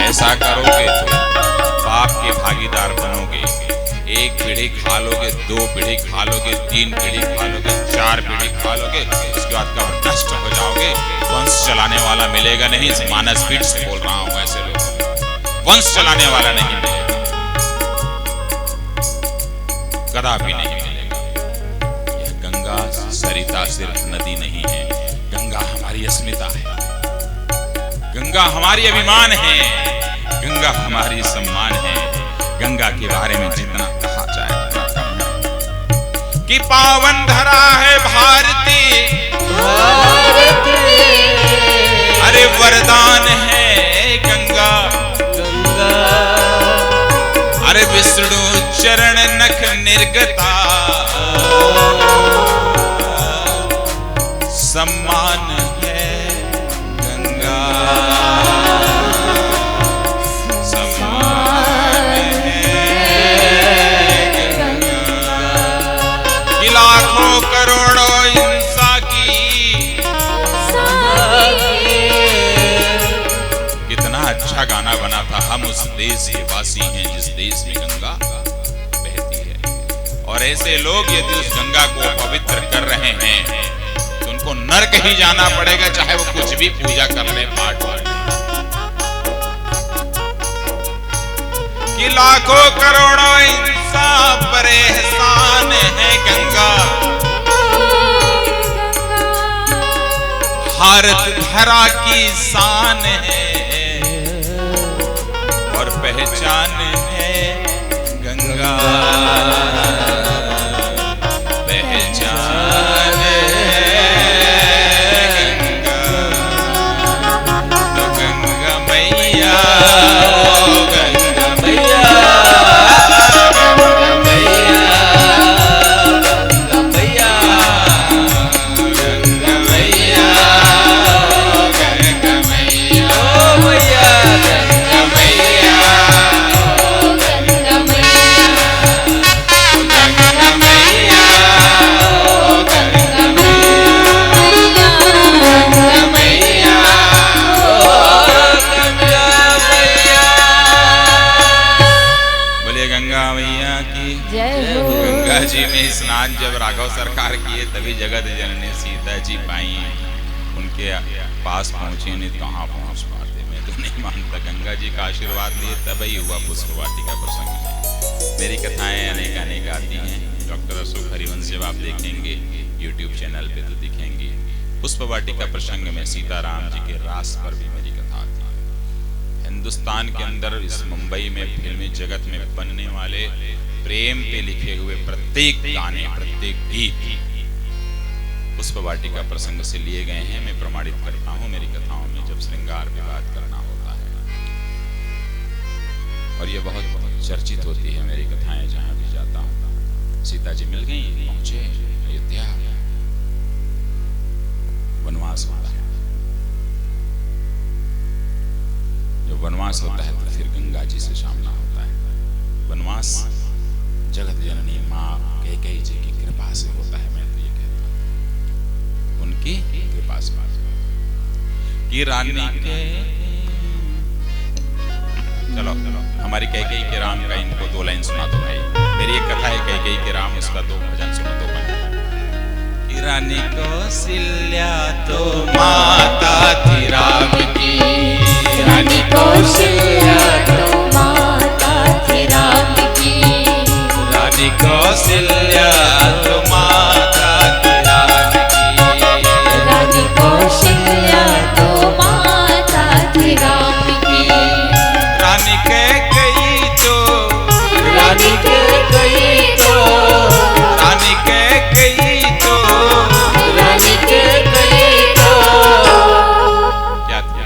ऐसा करोगे तो पाप के भागीदार बनोगे। एक पीढ़ी खा लोगे, दो पीढ़ी खा लोगे, तीन पीढ़ी खा लोगे, चार पीढ़ी खा लोगे, उसके बाद का नष्ट हो जाओगे। वंश चलाने वाला मिलेगा नहीं। मानस पीठ से बोल रहा हूं, ऐसे लोग वंश चलाने वाला नहीं मिलेगा, कदापि नहीं मिलेगा। यह गंगा सरिता सिर्फ नदी नहीं है, गंगा हमारी अस्मिता है, गंगा हमारी अभिमान है, गंगा हमारी सम्मान है। गंगा के बारे में जितना कहा जाए उतना कम है कि पावन धरा है भारती, अरे वरदान है गंगा, अरे विष्णु चरण नख निर्गता, सम्मान है गंगा, सम्मान है गंगा। कि लाखों करोड़ों इंसा की कितना अच्छा गाना बना था। हम उस देश के वासी हैं जिस देश में गंगा बहती है। और ऐसे लोग यदि उस गंगा को पवित्र कर रहे हैं तो उनको नरक ही जाना पड़ेगा, चाहे वो कुछ भी पूजा कर ले, पाठ कर ले। कि लाखों करोड़ों इंसान पर एहसान है गंगा। भारत धरा की शान है और पहचान है गंगा। पहचान जी में स्नान जब राघव सरकार किए तभी जगत जननी सीता जी पाई, उनके पास पहुंचे, नहीं कहाँ पहुंच पाते। मैं तो नहीं मानता, गंगा जी का आशीर्वाद लिए तब ही हुआ पुष्प वाटिका प्रसंग। मेरी कथाएं अनेक अनेक आती हैं। डॉक्टर अशोक हरिवंश जब आप देखेंगे यूट्यूब चैनल पे तो दिखेंगी। पुष्प वाटिका प्रसंग में सीताराम जी के रास पर भी मेरी कथा आती है। हिंदुस्तान के अंदर इस मुंबई में फिल्मी जगत में बनने वाले प्रेम पे लिखे हुए प्रत्येक गाने, प्रत्येक गीत पुष्प वाटिका प्रसंग से लिए गए हैं। मैं प्रमाणित करता हूं मेरी कथाओं में जब श्रृंगार विवाद करना होता है, और ये बहुत बहुत चर्चित होती है मेरी कथाएं जहां भी जाता हूं। सीता जी मिल गई, पहुंचे अयोध्या, वनवास होता है। जब वनवास होता है तो फिर गंगा जी से सामना होता है। वनवास जगत जननी माँ कैकेयी जी की कृपा से होता है। मैं तो ये कहता हूँ उनकी कृपा से कि रानी के चलो हमारी कैकेयी के राम का इनको 2 लाइन सुना दो भाई। मेरी एक कथा है कैकेयी के राम, उसका 2 भजन सुना दो भाई। कि रानी कौशल्या तो माता थी राम की, रानी कौशल्या तो माता थी राम की, रानी कौशल्या तो माता थी राम की, रानी कौशल्या तो माता थी राम की, रानी कैकेयी तो, रानी कैकेयी तो, रानी कैकेयी तो, रानी कैकेयी तो क्या था?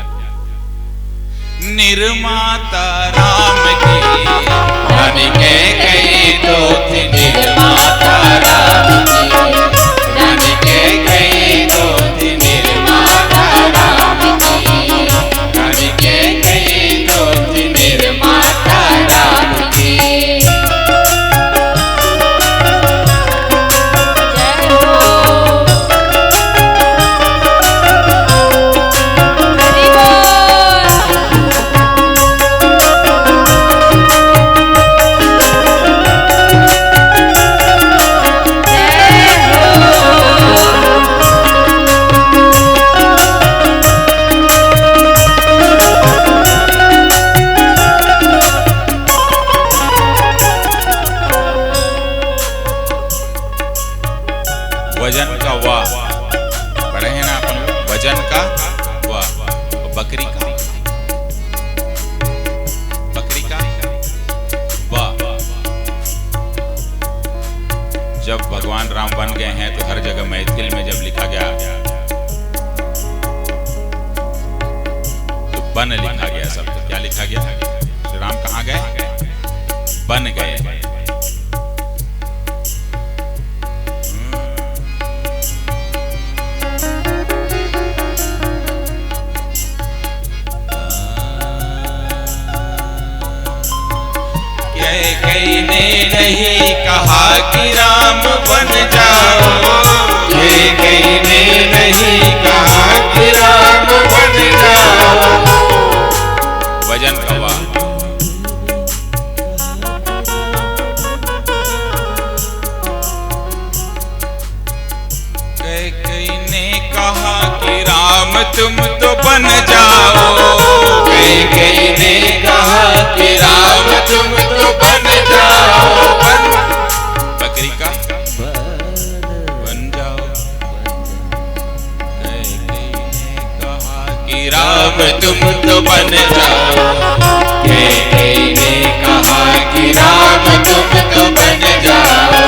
निर्माता राम की, रानी कैकेयी तो थी निर्माता राम की, रानी कैकेयी तो थी निर्माता राम की, रानी कैकेयी तो थी निर्माता राम की। जय हो हरि बोल। वजन का वाह पढ़े हैं ना अपन, वजन का वाह, बकरी का, बकरी का वाह। जब भगवान राम बन गए हैं तो हर जगह मैथिल में जब लिखा गया तो बन लिखा गया शब्द। क्या लिखा गया? श्री राम कहाँ गए? बन गए। कैकेयी ने नहीं कहा कि राम बन जाओ, कैकेयी ने नहीं कहा कि राम बन जाओ। वजन का वाह। कैकेयी ने कहा कि राम तुम तो बन जाओ, कैकेयी ने कहा कि राम तुम तुम तो बन जाओ। कैकेयी ने कहा कि राम तुम तो बन जाओ।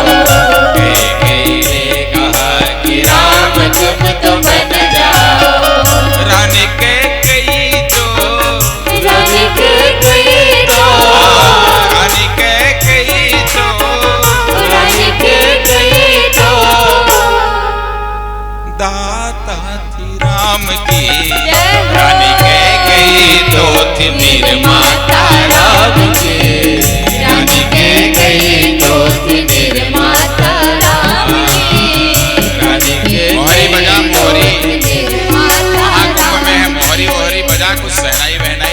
कैकेयी ने कहा कि राम तुम तो बन जाओ। रानी कैकेयी तो रानी कैकेयी तो रानी कैकेयी तो रानी कैकेयी तो दाता थी राम की। रानी कैकेयी तो थी निर्माता राम की। रानी कैकेयी तो थी निर्माता राम की। रानी मोहरी बजा मोहरी, निर्माता महाकुंभ में है मोहरी मोहरी बजा, कुछ सहनाई बहनाई।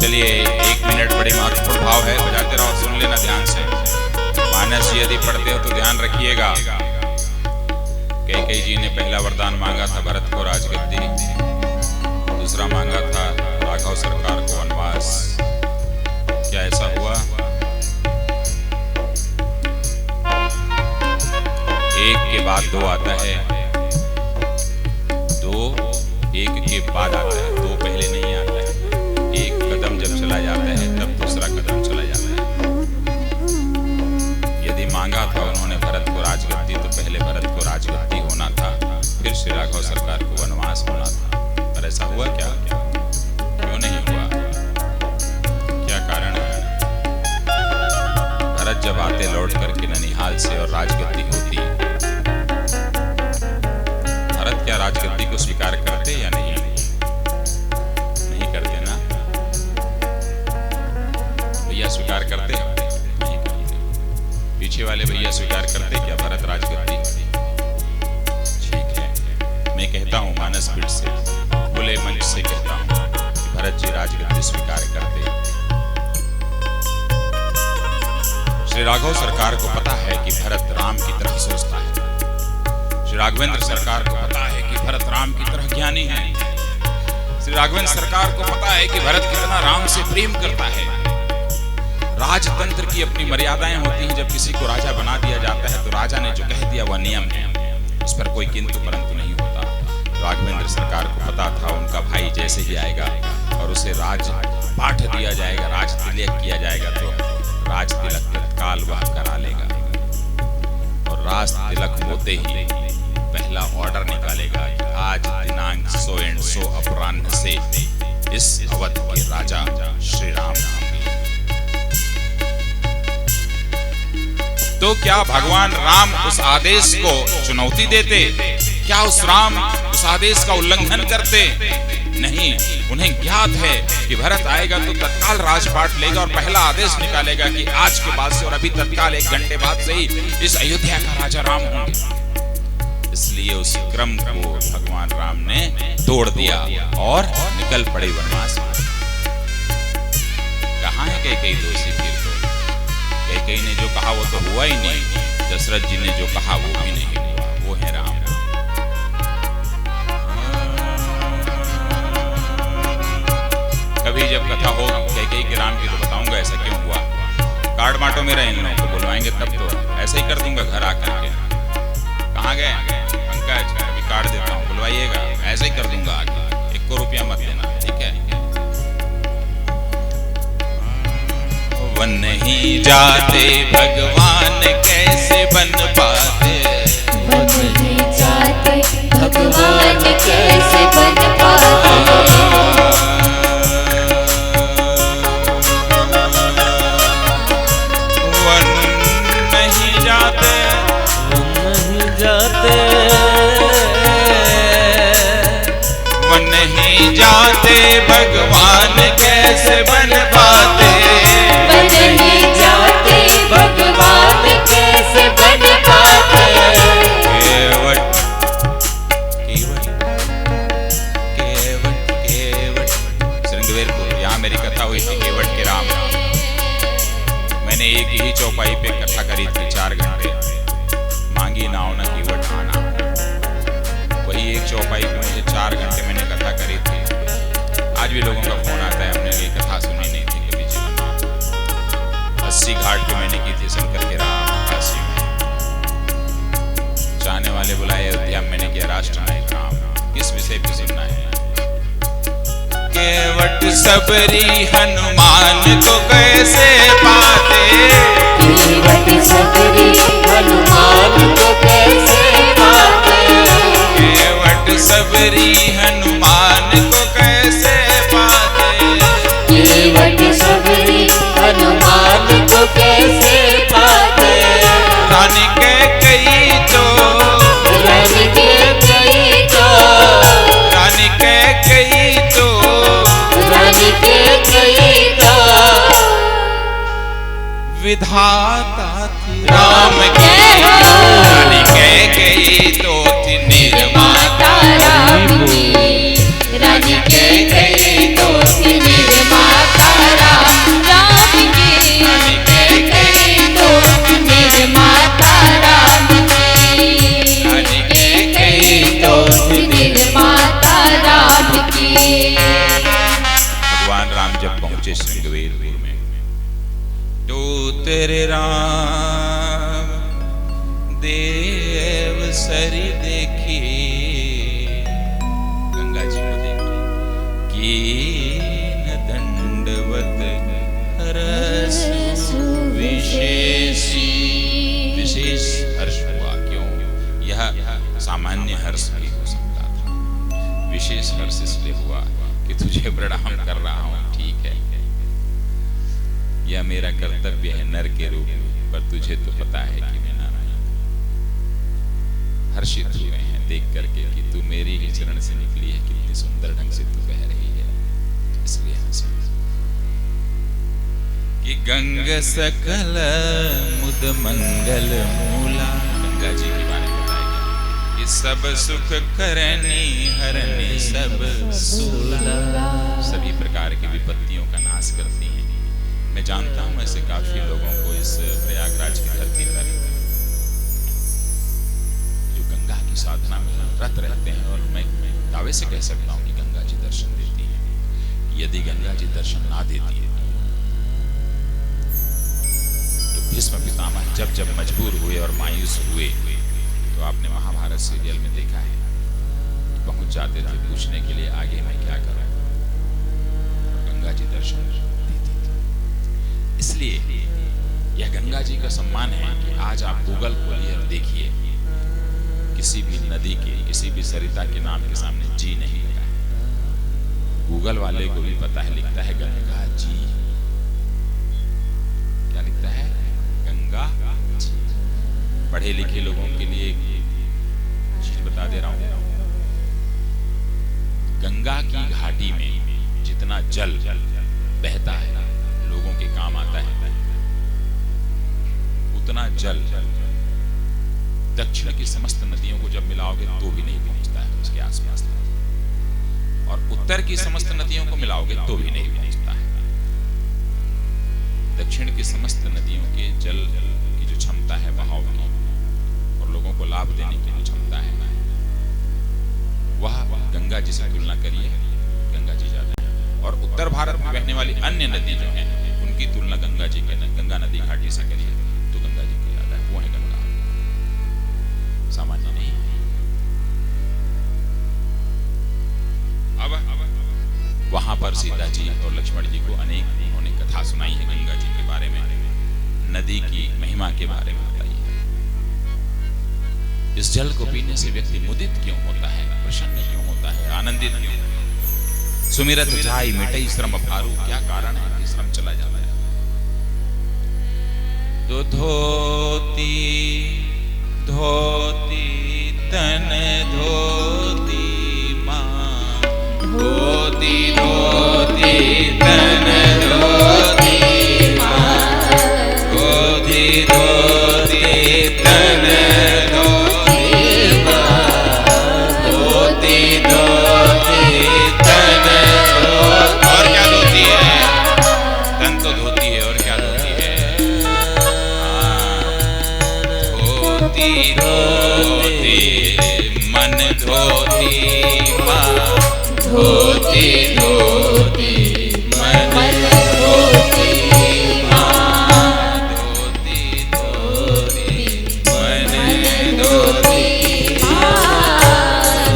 चलिए 1 मिनट बड़ी महत्वपूर्ण भाव है, बजाते रहो, सुन लेना ध्यान से। मानस यदि पढ़ते हो तो ध्यान रखिएगा। कैकेयी जी ने पहला वरदान मांगा था भरत को राजगद्दी, दूसरा मांगा था राघव सरकार को वनवास। क्या ऐसा हुआ? एक के बाद दो आता है, दो एक के बाद आता है, दो पहले नहीं आता है। एक कदम जब चला जाता है तब दूसरा कदम चला जाता है। यदि मांगा था उन्होंने भरत को राजगद्दी तो पहले भरत को राजगद्दी होना था, फिर श्री राघव सरकार को वनवास होना था। पर ऐसा हुआ क्या? क्यों नहीं हुआ? क्या कारण है? भरत जब आते लौट करके ननिहाल से और राजगद्दी होती, भरत क्या राजगद्दी को स्वीकार करते या नहीं? नहीं करते ना। भैया स्वीकार करते? नहीं करते। पीछे वाले भैया स्वीकार करते क्या भरत राजगद्दी? ठीक है, मैं कहता हूं मानस पीठ से, खुले मंच से कहता हूं कि भरत जी राजगद्दी स्वीकार करते। श्री राघव सरकार को पता है कि भरत राम की तरह सोचता है। श्री राघवेंद्र सरकार को पता है कि भरत राम की तरह ज्ञानी है। श्री राघवेंद्र सरकार को पता है कि भरत कितना राम से प्रेम करता है। राजतंत्र की अपनी मर्यादाएं होती हैं। जब किसी को राजा बना दिया जाता है तो राजा ने जो कह दिया वह नियम है, उस पर कोई किंतु परंतु नहीं होता। राघवेंद्र सरकार को पता था उनका भाई जैसे ही आएगा और उसे राज पाठ दिया जाएगा, राज तिलक किया जाएगा, तो राज तिलक तत्काल वह करा लेगा। और राज तिलक होते ही पहला ऑर्डर निकालेगा कि आज दिनांक 100 एंड 100 अपराह्न से इस अवध के राजा श्री राम होंगे। तो क्या भगवान राम उस आदेश को चुनौती देते? क्या उस आदेश का उल्लंघन करते? नहीं, उन्हें ज्ञात है कि भरत आएगा तो तत्काल राजपाट लेगा और पहला आदेश निकालेगा कि आज के बाद से और अभी तत्काल 1 घंटे बाद से ही इस अयोध्या का राजा राम होंगे। इसलिए उस क्रम को भगवान राम ने तोड़ दिया और निकल पड़े वनवास में। कहाँ है कैकेयी दोषी? फिर तो कैकेयी ने जो कहा वो तो हुआ ही नहीं, दशरथ जी ने जो कहा वो भी नहीं हुआ, वो है राम। कभी जब कथा हो कैकेयी के राम की तो बताऊंगा ऐसा क्यों हुआ। कार्ड बांटो मेरा, इन लोगों को बुलवाएंगे तब तो ऐसे ही कर दूंगा घर आकर के। कहाँ गए पंकज? अभी कार्ड देता हूँ, बुलवाइएगा, ऐसे ही कर दूंगा आगे, 1 रुपया मत देना, ठीक है? वन नहीं जाते भगवान कैसे बन पाते, वन नहीं जाते भगवान कैसे बन पाते। वन नहीं जाते, वन नहीं जाते भगवान कैसे बन पाते। वन नहीं जाते भगवान कैसे बन पाते। केवट केवट सबरी हनुमान को कैसे पाते, केवट सबरी हनुमान को कैसे पाते, केवट सबरी हनुमान को कैसे पाते, केवट सबरी हनुमान को कैसे पाते। रानी के कई तो, रानी के कई तो, रानी के कई तो, रानी के कई तो, विधाता थी राम के रानी के कई तो थी निर्माता राम की, रानी के कई तो थी निर्माता राम की, रानी के कई तो थी निर्माता राम की, रानी के कई तो थी निर्माता राम की। भगवान राम जब पहुंचे श्रृंगवेरपुर में तो तेरे राम देव सरी देखी, गंगा जी को देखी, कीन दंडवत रस विशेषी, विशेष हर्ष हुआ। क्यों? यह सामान्य हर्ष भी हो सकता था, विशेष हर्ष इसलिए हुआ कि तुझे प्रणाम कर रहा हूं, ठीक है, यह मेरा कर्तव्य है नर के रूप में, पर तुझे तो पता है कि मैं नारायण। हर्षित हुए हैं देख करके कि तू मेरी ही चरण से निकली है, कितनी सुंदर ढंग से तू बह रही है, इसलिए हंसे। कि गंग सकल मुद मंगल मूला, गंगा जी के बारे में बताया गया कि सब सुख करनी हरनी सब सूला, सभी प्रकार की विपत्तियों का नाश करती हैं। मैं जानता हूं ऐसे काफी लोगों को इस प्रयागराज की धरती पर जो गंगा की साधना में रत रहते हैं, और मैं दावे से कह सकता हूं कि गंगा जी दर्शन देती हैं। यदि गंगा जी दर्शन ना देती है तो भीष्म पितामह जब जब मजबूर हुए और मायूस हुए तो आपने महाभारत सीरियल में देखा है, पहुंच जाते थे पूछने के लिए आगे मैं क्या करूं, गंगा जी दर्शन देती थी। इसलिए यह गंगा जी का सम्मान है कि आज आप गूगल खोलिए और देखिए, किसी भी नदी के, किसी भी सरिता के नाम के सामने जी नहीं लगा है। गूगल वाले को भी पता है, लिखता है गंगा जी, क्या लिखता है? गंगा जी। पढ़े लिखे लोगों के लिए एक चीज बता दे रहा हूं, गंगा की घाटी में जितना जल बहता है लोगों के काम आता है, उतना जल दक्षिण की समस्त नदियों को जब मिलाओगे तो भी नहीं पहुंचता है उसके आसपास, और उत्तर की समस्त नदियों को मिलाओगे तो भी नहीं पहुंचता है। दक्षिण की समस्त नदियों के जल की जो क्षमता है बहाव की और लोगों को लाभ देने की जो क्षमता है, वह गंगा जी से तुलना करिए, गंगा जी ज्यादा है। और उत्तर भारत में बहने वाली अन्य नदी जो है उनकी तुलना गंगा जी के, गंगा नदी घाटी से करिए तो गंगा जी की ज्यादा है। वो है गंगा, सामान्य नहीं। अब वहां पर सीता जी और लक्ष्मण जी को अनेक उन्होंने कथा सुनाई है गंगा जी के बारे में, नदी की महिमा के बारे में बताई है। इस जल को पीने से व्यक्ति मुदित क्यों होता है, प्रसन्न क्यों होता है, आनंदित क्यों? सुमिरत जाई मिटई श्रम भारू, क्या कारण है कि श्रम चला जाता है? तो धोती धोती तन धोती मां, धोती धोती तन धोती मां, धोती धोती तन धोती मां, धोती धोती तन धोती। और क्या धोती है? तन तो धोती है, और क्या धोती है? धोती धोती मन धोती मां, धोती धोती मन धोती मां, धोती धोती मन धोती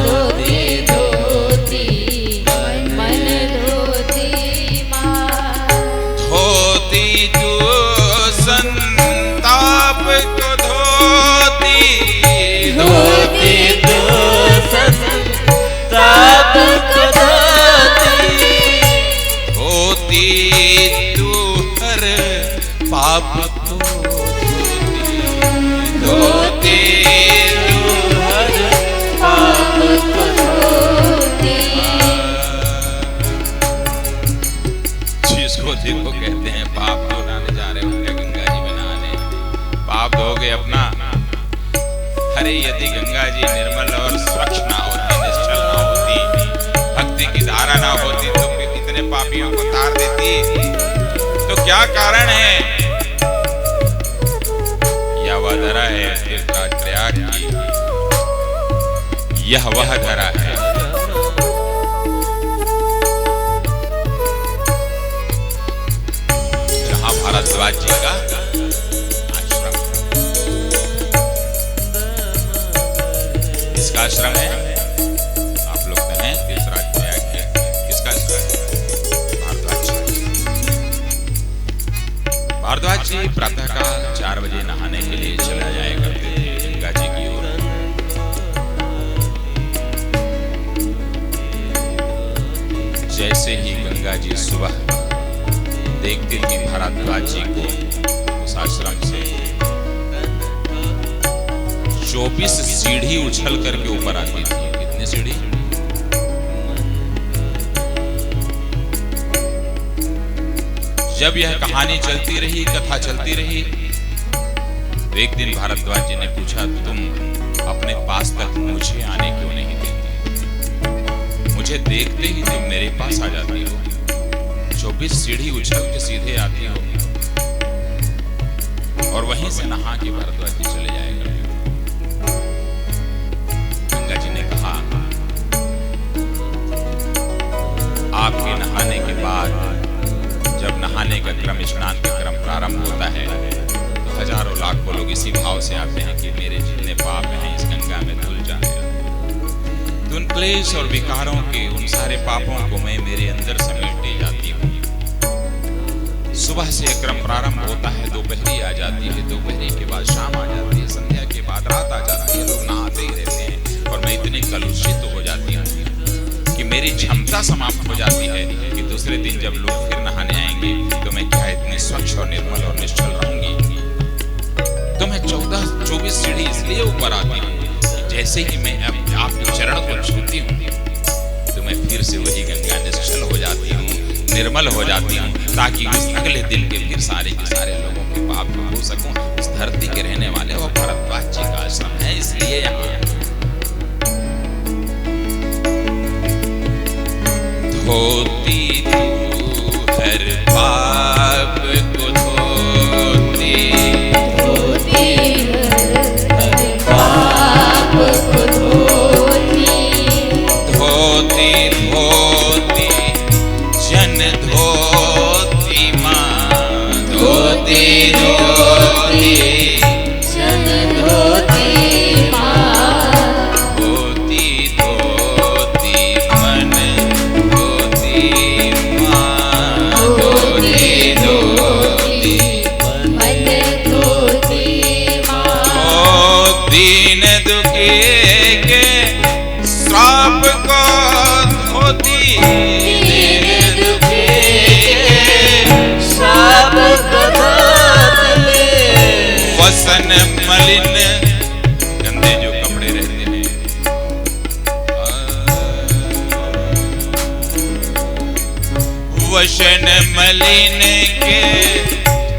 धोती धोती मन धोती कहोगे अपना। अरे यदि गंगा जी निर्मल और स्वच्छ ना होती, निश्चल ना होती, भक्ति की धारा ना होती तो फिर इतने पापियों को तार देती। तो क्या कारण है? यह वह धरा है तीर्थयाग की, यह वह धरा है जहां भारद्वाज जी का आश्रम, किसका आश्रम है? आप लोग तो हैं तीर्थयाग के, किसका आश्रम है? भारद्वाज जी। भारद्वाज जी प्रातःकाल 4 बजे नहाने के लिए चला जाया करते थे गंगा जी की ओर। जैसे ही गंगा जी सुबह देखती थी भारद्वाज जी को उस आश्रम से, 24 सीढ़ी उछल करके ऊपर आती थी। कितनी सीढ़ी? जब यह कहानी चलती रही, कथा चलती रही, तो एक दिन भारद्वाज जी ने पूछा, तुम अपने पास तक मुझे आने क्यों नहीं देती? मुझे देखते ही तुम मेरे पास आ जाती हो, 24 सीढ़ी उछल के सीधे आती हो और वहीं से नहा के भारद्वाज जी चले जाए करते। गंगा जी ने कहा, आपके नहाने के बाद जब नहाने का क्रम, स्नान का क्रम प्रारंभ होता है तो हजारों लाखों लोग इसी भाव से आते हैं कि मेरे जितने पाप हैं इस गंगा में धुल जाए। तो उन क्लेश और विकारों के, उन सारे पापों को मैं मेरे अंदर समेटती जाती हूँ। सुबह से क्रम प्रारंभ होता है, दोपहरी आ जाती है, दोपहरी के बाद शाम आ जाती है, संध्या के बाद रात आ जाती है, लोग नहाते ही रहते हैं और मैं इतनी कलुषित हो जाती हूँ कि मेरी क्षमता समाप्त हो जाती है कि दूसरे दिन जब लोग फिर नहाने आएंगे तो मैं क्या इतनी स्वच्छ और निर्मल और निश्चल रहूंगी? तो मैं 24 सीढ़ी इसलिए ऊपर आती हूँ कि जैसे ही मैं आपके चरण को छूती हूँ तो मैं फिर से वही गंगा निश्चल हो जाती हूँ, निर्मल हो जाती हूँ, ताकि उस अगले दिन के फिर सारे के सारे लोगों के पाप धो सकूं। इस धरती के रहने वाले वो भारद्वाज जी का आश्रम है, इसलिए यहाँ धोती तू हर पाप को धोती, धोती हर पाप को धोती, धोती धोती जन धोती माँ, धोती धोती जन धोती माँ, धोती धोती मन धोती माँ, धोती धोती मन धोती माँ, ओ दीन दुखी के श्राप को धोती, दीन दुखी श्राप को धोती, वसन मलिन, गंदे जो कपड़े रहते हैं, वसन मलिन के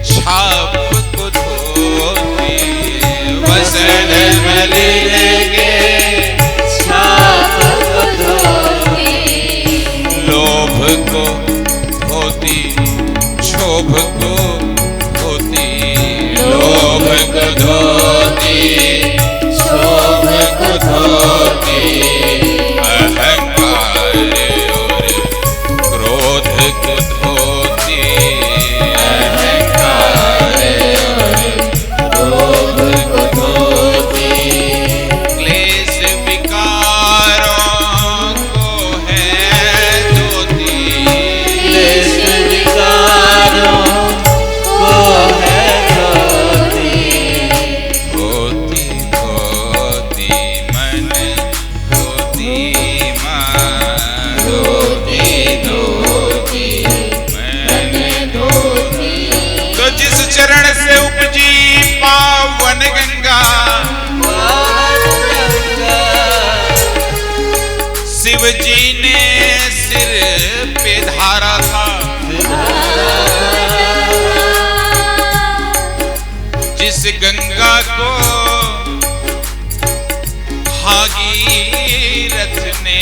छाप को धोती, वसन मलिन के छाप को धोती, लोभ को धोती, क्षोभ को धोती, लोभ को धोती, शोभ को धोती, अहंकार और क्रोध को धोती, अहंकार और क्रोध को धोती, क्लेश विकारों को है धोती, क्लेश विकारों गंगा को भागीरथ ने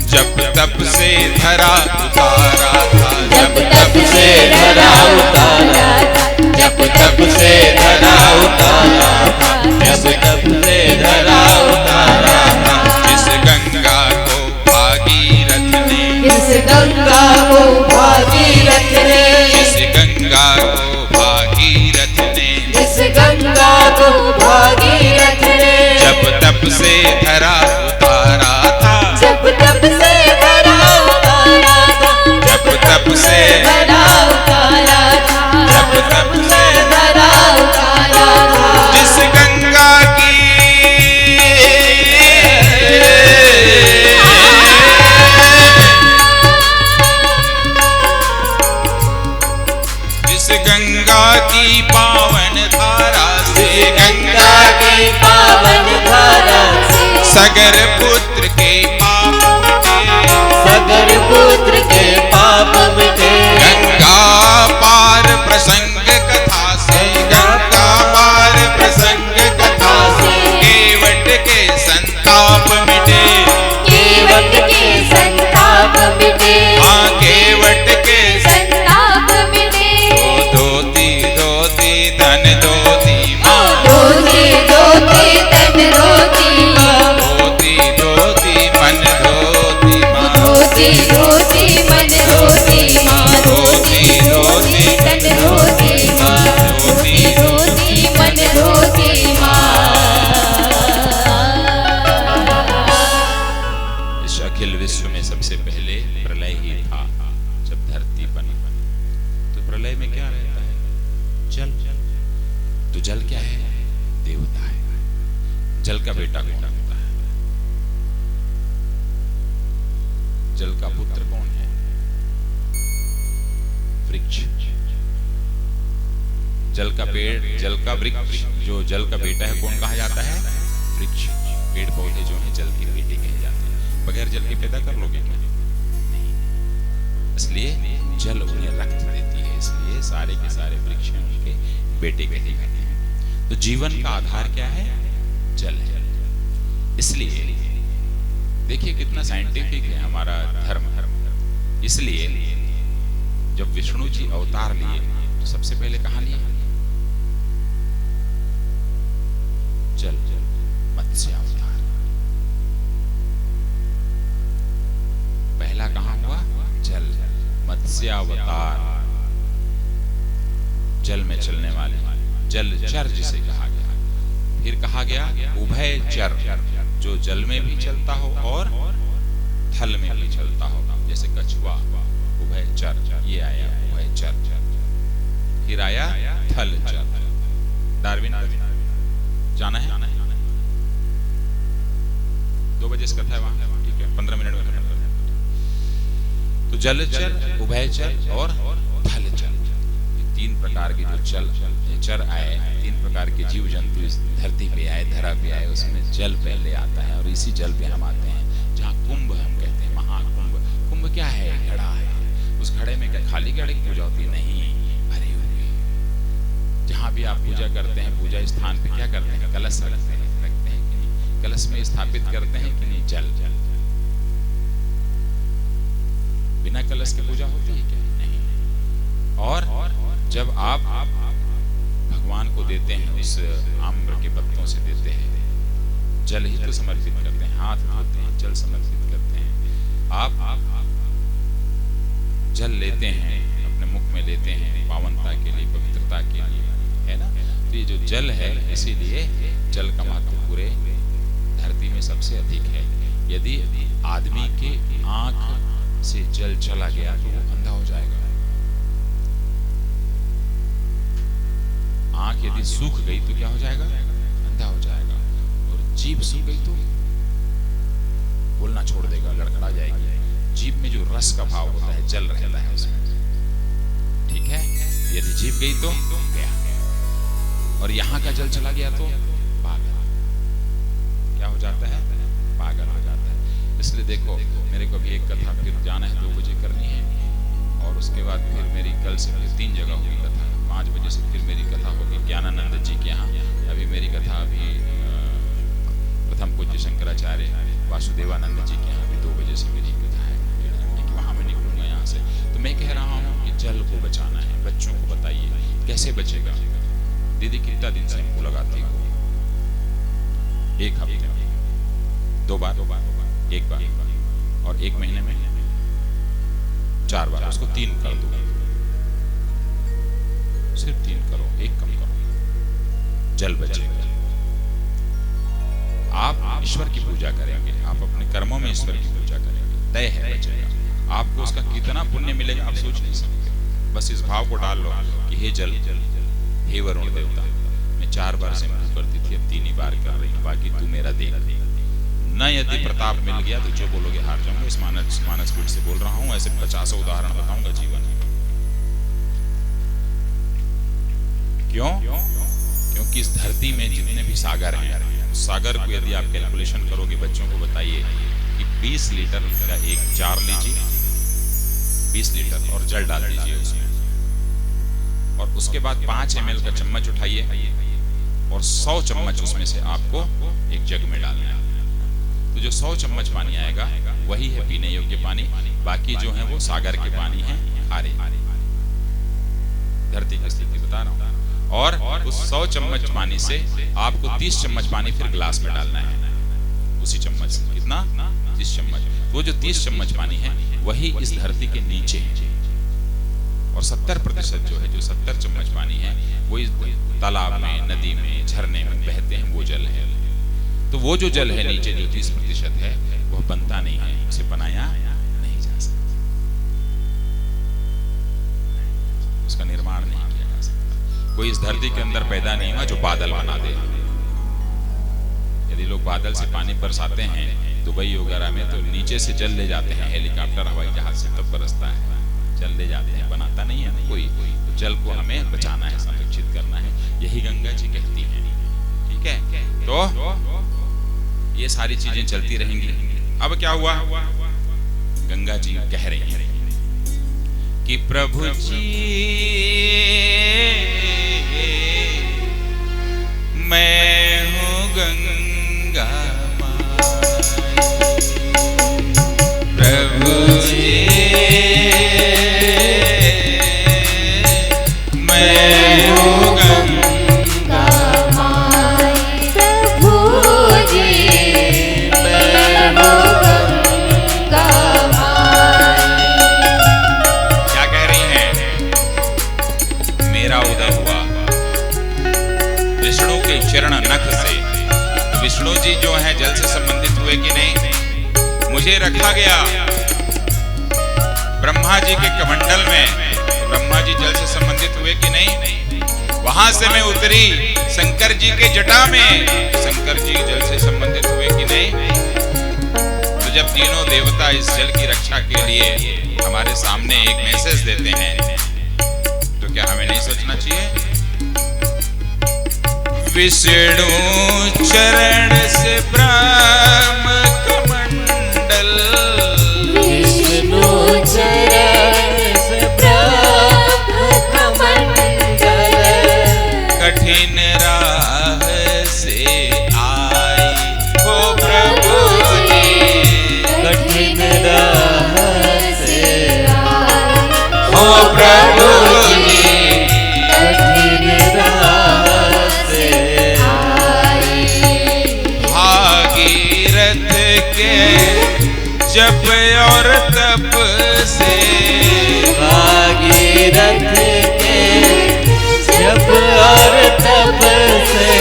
जब तप से धरा उतारा था, जब तप से धरा उतारा था, जब तप से धरा उतारा था, जब तप से धरा उतारा था। जिस गंगा को भागीरथ ने, जिस गंगा को भागीरथ ने, जिस गंगा को भागीरथ ने, जिस गंगा को भागीरथ ने जब तप से धरा उतारा था, जब तप से धरा उतारा था, जब तप से धरा उतारा था, जब तप से धरा उतारा था। जिस गंगा की जिस गंगा की पावन धारा से, गंगा की पावन धारा से सगर पुत्र के पाप मिटे, सगर पुत्र के पाप मिटे। गंगा पार प्रसंग कथा से, गंगा पार प्रसंग कथा से केवट के संताप मिटे, केवट के संताप मिटे, हाँ केवट के संताप मिटे। धोती धोती धन धोती माँ, धोती धोती तन धोती माँ, धोती धोती मन धोती माँ, धोती धोती मन धोती माँ, धोती धोती तन धोती माँ, धोती धोती मन धोती माँ। इस अखिल विश्व में सबसे पहले प्रलय ही था। जब धरती बनी तो प्रलय में क्या रहता है? जल। तो जल क्या है? देवता है। जल का बेटा कौन होता है? जल का पुत्र कौन है? वृक्ष। जल का पेड़, जल का वृक्ष, जो जल का बेटा है कौन कहा जाता है? वृक्ष। पेड़ पौधे जो है जल की बेटी कहे जाते हैं। बगैर जल के पैदा कर लोगे क्या? नहीं। इसलिए जल उन्हें रक्त देती है, इसलिए सारे के सारे वृक्ष हैं उनके बेटे कहे जाते हैं। तो जीवन का आधार क्या है? जल है। इसलिए देखिए कितना साइंटिफिक है हमारा धर्म। इसलिए जब विष्णु जी अवतार लिए तो सबसे पहले कहाँ लिए? जल। मत्स्य अवतार पहला कहाँ हुआ? जल। मत्स्य अवतार जल में चलने वाले, जलचर जिसे कहा गया। फिर कहा गया उभयचर, जो जल में भी चलता हो और थल में भी चलता हो, जैसे कछुआ। उभयचर ये आया, उभयचर। फिर आया थलचर। डार्विन जाना है? 2 बजे से कथा है वहां, ठीक है, 15 मिनट में खत्म कर दें। तो जलचर, उभयचर और थलचर, 3 प्रकार के जो चर आए, 3 प्रकार के जीव जंतु इस धरती पे आए, धरा पे आए, उसमें जल पहले आता है। और इसी जल पे हम आते हैं जहाँ कुंभ हम कहते हैं, महाकुंभ। कुंभ क्या है? घड़ा है। उस घड़े में क्या खाली घड़े की पूजा होती? नहीं, भरी हुई। जहाँ भी आप पूजा करते हैं, पूजा स्थान पे क्या करते हैं? कलश रखते हैं कि नहीं? कलश में स्थापित करते हैं कि नहीं? जल। बिना कलश के पूजा होती है क्या? नहीं। और जब आप भगवान को देते हैं, उस आम्र के पत्तों से देते हैं, जल ही तो समर्पित करते हैं। हाथ धोते हैं, जल समर्पित करते हैं। आप जल लेते हैं, अपने मुख में लेते हैं, पावनता के लिए, पवित्रता के लिए, है ना? तो ये जो जल है, इसीलिए जल का महत्व पूरे धरती में सबसे अधिक है। यदि आदमी के आंख से जल चला गया तो वो अंधा हो जाएगा। आंख यदि सूख गई तो क्या हो जाएगा? अंधा हो जाएगा। और जीभ सूख गई तो बोलना छोड़ देगा, लड़खड़ा जाएगी। जीभ में जो रस का भाव होता है, जल रहता है उसमें, ठीक है? यदि जीभ गई तो गया, और यहाँ का जल चला गया तो पागल। क्या हो जाता है? पागल हो जाता है। इसलिए देखो, मेरे को भी एक कथा फिर जाना है, 2 बजे करनी है, और उसके बाद फिर मेरी कल से फिर 3 जगह होगी कथा। 5 बजे से फिर मेरी कथा होगी ज्ञानानंद जी के यहाँ। अभी मेरी कथा प्रथम पूज्य शंकराचार्य वासुदेवानंद जी के यहाँ भी 2 बजे से मेरी कथा है, कि वहाँ मैं निकलूंगा यहाँ से। तो मैं कह रहा हूँ कि जल को बचाना है। बच्चों को बताइए कैसे बचेगा। दीदी कितना दिन से हमको लगाती हो? 1 हफ्ते में 2 बार, 1 बार, और 1 महीने में 4 बार। उसको 3 कर दो, सिर्फ 3 करो, 1 कम करो, जल बचेगा। आप ईश्वर की पूजा करेंगे, आप अपने कर्मों में ईश्वर की पूजा करेंगे, तय है बचेगा। आपको उसका कितना पुण्य मिलेगा आप सोच नहीं सकते। बस इस भाव को डाल लो कि हे जल, हे वरुण देवता, मैं 4 बार शैम्पू करती थी, अब 3 ही बार कर रही हूँ, बाकी तू मेरा देख। न यदि प्रताप मिल गया तो जो बोलोगे हार जाऊंगा। इस मानस पीठ से बोल रहा हूँ। ऐसे 50 उदाहरण बताऊंगा जीवन में। क्यों? क्योंकि इस धरती में जितने भी सागर हैं, सागर को यदि आप कैलकुलेशन करोगे, बच्चों को बताइए कि 20 लीटर का एक जार लीजिए, 20 लीटर और जल डाल दीजिए उसमें, और उसके बाद 5 ml का चम्मच उठाइए और 100 चम्मच उसमें से आपको एक जग में डालना है। तो जो 100 चम्मच पानी आएगा वही है पीने योग्य पानी। बाकी जो है वो सागर के पानी है, खारे। धरती की स्थिति बता रहा हूँ। और उस 100 चम्मच पानी से आपको 30 चम्मच पानी फिर गिलास में डालना है, उसी चम्मच से। कितना? 30 चम्मच। वो जो 30 चम्मच पानी है वही इस धरती के नीचे है, और 70% जो है, जो 70 चम्मच पानी है, वो इस तालाब में, नदी में, झरने में बहते हैं, वो जल है। तो वो जो जल है नीचे, जो 30% है, वह बनता नहीं है, उसे बनाया नहीं जा सकता, उसका निर्माण नहीं किया जा सकता। कोई इस धरती के अंदर पैदा नहीं हुआ जो बादल बना दे। यदि लोग बादल से पानी बरसाते हैं दुबई वगैरह में, तो नीचे से जल ले जाते हैं हेलीकॉप्टर, हवाई जहाज से, तब बरसता है, जल ले जाते हैं, बनाता नहीं है कोई। तो जल को हमें बचाना है, संरक्षित करना है, यही गंगा जी कहती हैं। ठीक है, तो ये सारी चीजें चलती रहेंगी। अब क्या हुआ? गंगा जी कह रही हैं कि प्रभु जी मैं हूँ गंगा माई, प्रभु जी मैं हूँ गंगा माई, प्रभु जी मैं हूँ गंगा माई। क्या कह रही हैं? मेरा उदय हुआ विष्णु के चरण नख से। तो विष्णु जी जो है जल से संबंधित हुए कि नहीं? मुझे रखा गया ब्रह्मा जी के कमंडल में, ब्रह्मा जी जल से संबंधित हुए कि नहीं? वहां से मैं उतरी शंकर जी के जटा में, शंकर जी जल से संबंधित हुए कि नहीं? तो जब तीनों देवता इस जल की रक्षा के लिए हमारे सामने एक मैसेज देते हैं, तो क्या हमें नहीं सोचना चाहिए? विष्णु चरण से ब्रह्म कमंडल, विष्णु चरण से ब्रह्म कमंडल, कठिन राह से आई हो प्रभु जी, कठिन राह से आई हो प्रभु जी, कठिन राह से आई। भागीरथ के जप और तप से, भागीरथ के जप और तप से,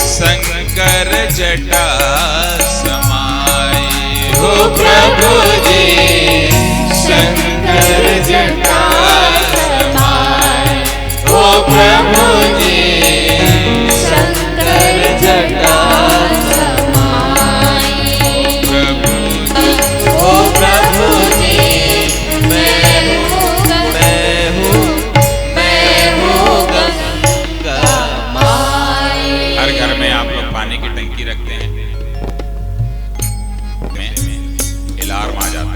शंकर जटा समाई हो प्रभु जी, शंकर जटा समाए हो प्रभु जी, शंकर जटा समाए प्रभु हो प्रभु जी। मैं हूँ गंगा माई। हर घर में आप लोग पानी की टंकी रखते हैं, में अलार्म आ जाता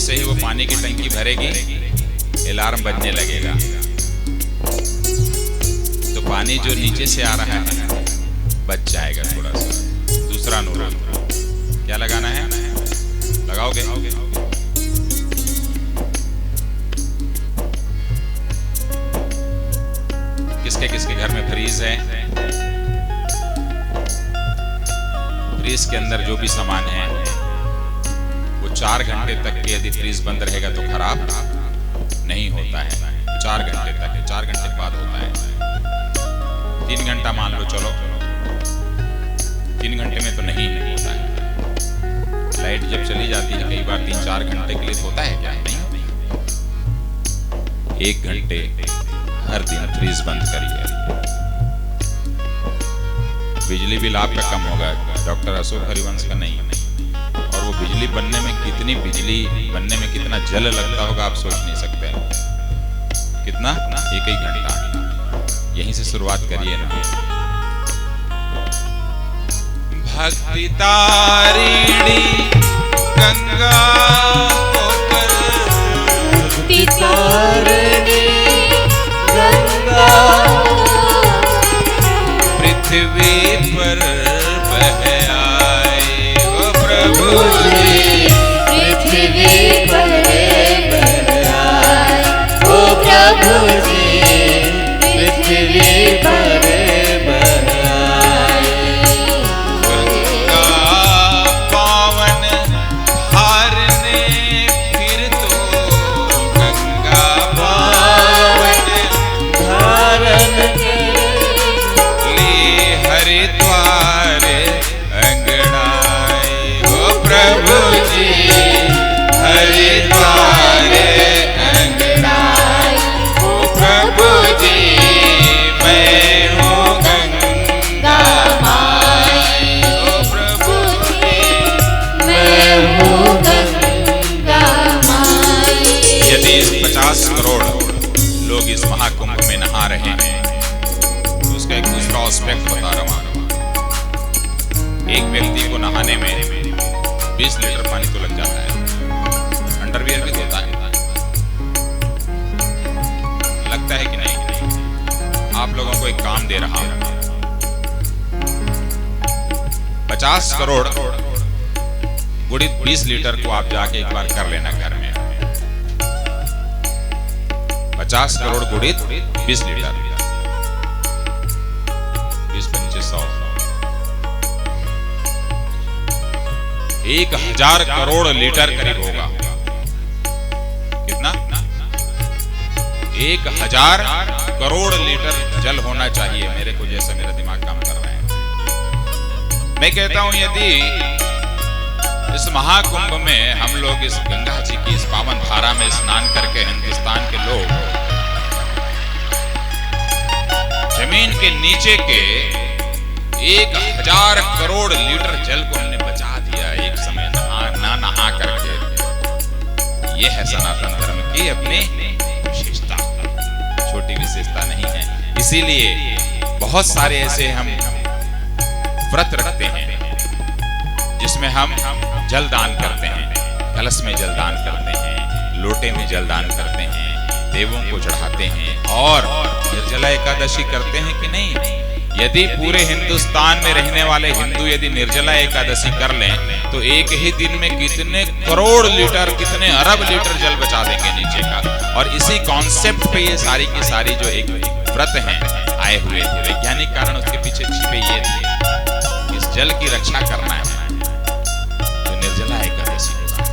जैसे ही वो पानी की टंकी भरेगी अलार्म बजने लगेगा, तो पानी जो नीचे से आ रहा है बच जाएगा थोड़ा सा। दूसरा नूर क्या लगाना है, लगाओगे? किसके किसके घर में फ्रीज है? फ्रीज के अंदर जो भी सामान है वो 4 घंटे तक के यदि फ्रीज बंद रहेगा तो खराब नहीं होता है। 4 घंटे तक है, 4 घंटे के बाद होता है। 3 घंटा मान लो, चलो 3 घंटे में तो नहीं होता है। लाइट जब चली जाती है कई बार 3-4 घंटे के लिए होता है क्या? नहीं। 1 घंटे हर दिन फ्रीज बंद करिए, बिजली बिल आपका कम होगा। डॉक्टर अशोक हरिवंश का नहीं। और वो बिजली बनने में कितना जल लगता होगा आप सोच नहीं सकते। कितना? 1 घंटा। यहीं से शुरुआत करिए ना। भक्ति तारिणी गंगा होकर, भक्ति तारिणी गंगा पृथ्वी पर बह आए ओ प्रभु जी। पृथ्वी पर बह आए ओ प्रभु जी, पृथ्वी पर बह आए। गंगा पावन हारने फिर तो, गंगा पावन धारण ले हरिद्वार अंगड़ाए ओ प्रभु जी। हरिद्वार अंगड़ाए ओ प्रभु जी। मैं हूँ गंगा माई ओ प्रभु जी। मैं हूँ गंगा माई। यदि 50 करोड़ लोग इस महाकुंभ में नहा रहे हैं तो उसका एक दूसरा एस्पेक्ट बता रहा हूं। एक व्यक्ति को नहाने में 20 लीटर पानी तो लग जाता है। अंडरवियर भी धोता है, लगता है कि नहीं? आप लोगों को एक काम दे रहा हूं। 50 करोड़ गुणित 20 लीटर को आप जाके एक बार कर लेना घर में। 50 करोड़ गुणित 20 लीटर, 20-25 100, 1000 करोड़ लीटर करीब होगा। कितना? 1000 करोड़ लीटर जल होना चाहिए, मेरे को जैसा मेरा दिमाग काम कर रहा है। मैं कहता हूं यदि इस महाकुंभ में हम लोग इस गंगा जी की इस पावन धारा में स्नान करके हिंदुस्तान के लोग जमीन के नीचे के 1000 करोड़ लीटर जल को हमने बचा दिया एक समय ना नहा करके। यह है सनातन धर्म की अपनी विशेषता, छोटी विशेषता नहीं है। इसीलिए बहुत सारे ऐसे हम व्रत रखते हैं जिसमें हम जल दान करते हैं, कलश में जल दान करते हैं, लोटे में जल दान करते हैं, देवों को चढ़ाते हैं और निर्जला एकादशी करते हैं कि नहीं? यदि पूरे हिंदुस्तान में रहने वाले हिंदू यदि निर्जला एकादशी कर लें तो एक ही दिन में कितने करोड़ लीटर, कितने अरब लीटर जल बचा देंगे नीचे का। और इसी कॉन्सेप्ट पे ये सारी की सारी जो एक व्रत हैं आए हुए थे। वैज्ञानिक कारण उसके पीछे छिपे ये थे, इस जल की रक्षा करना है तो निर्जला एकादशी होगा।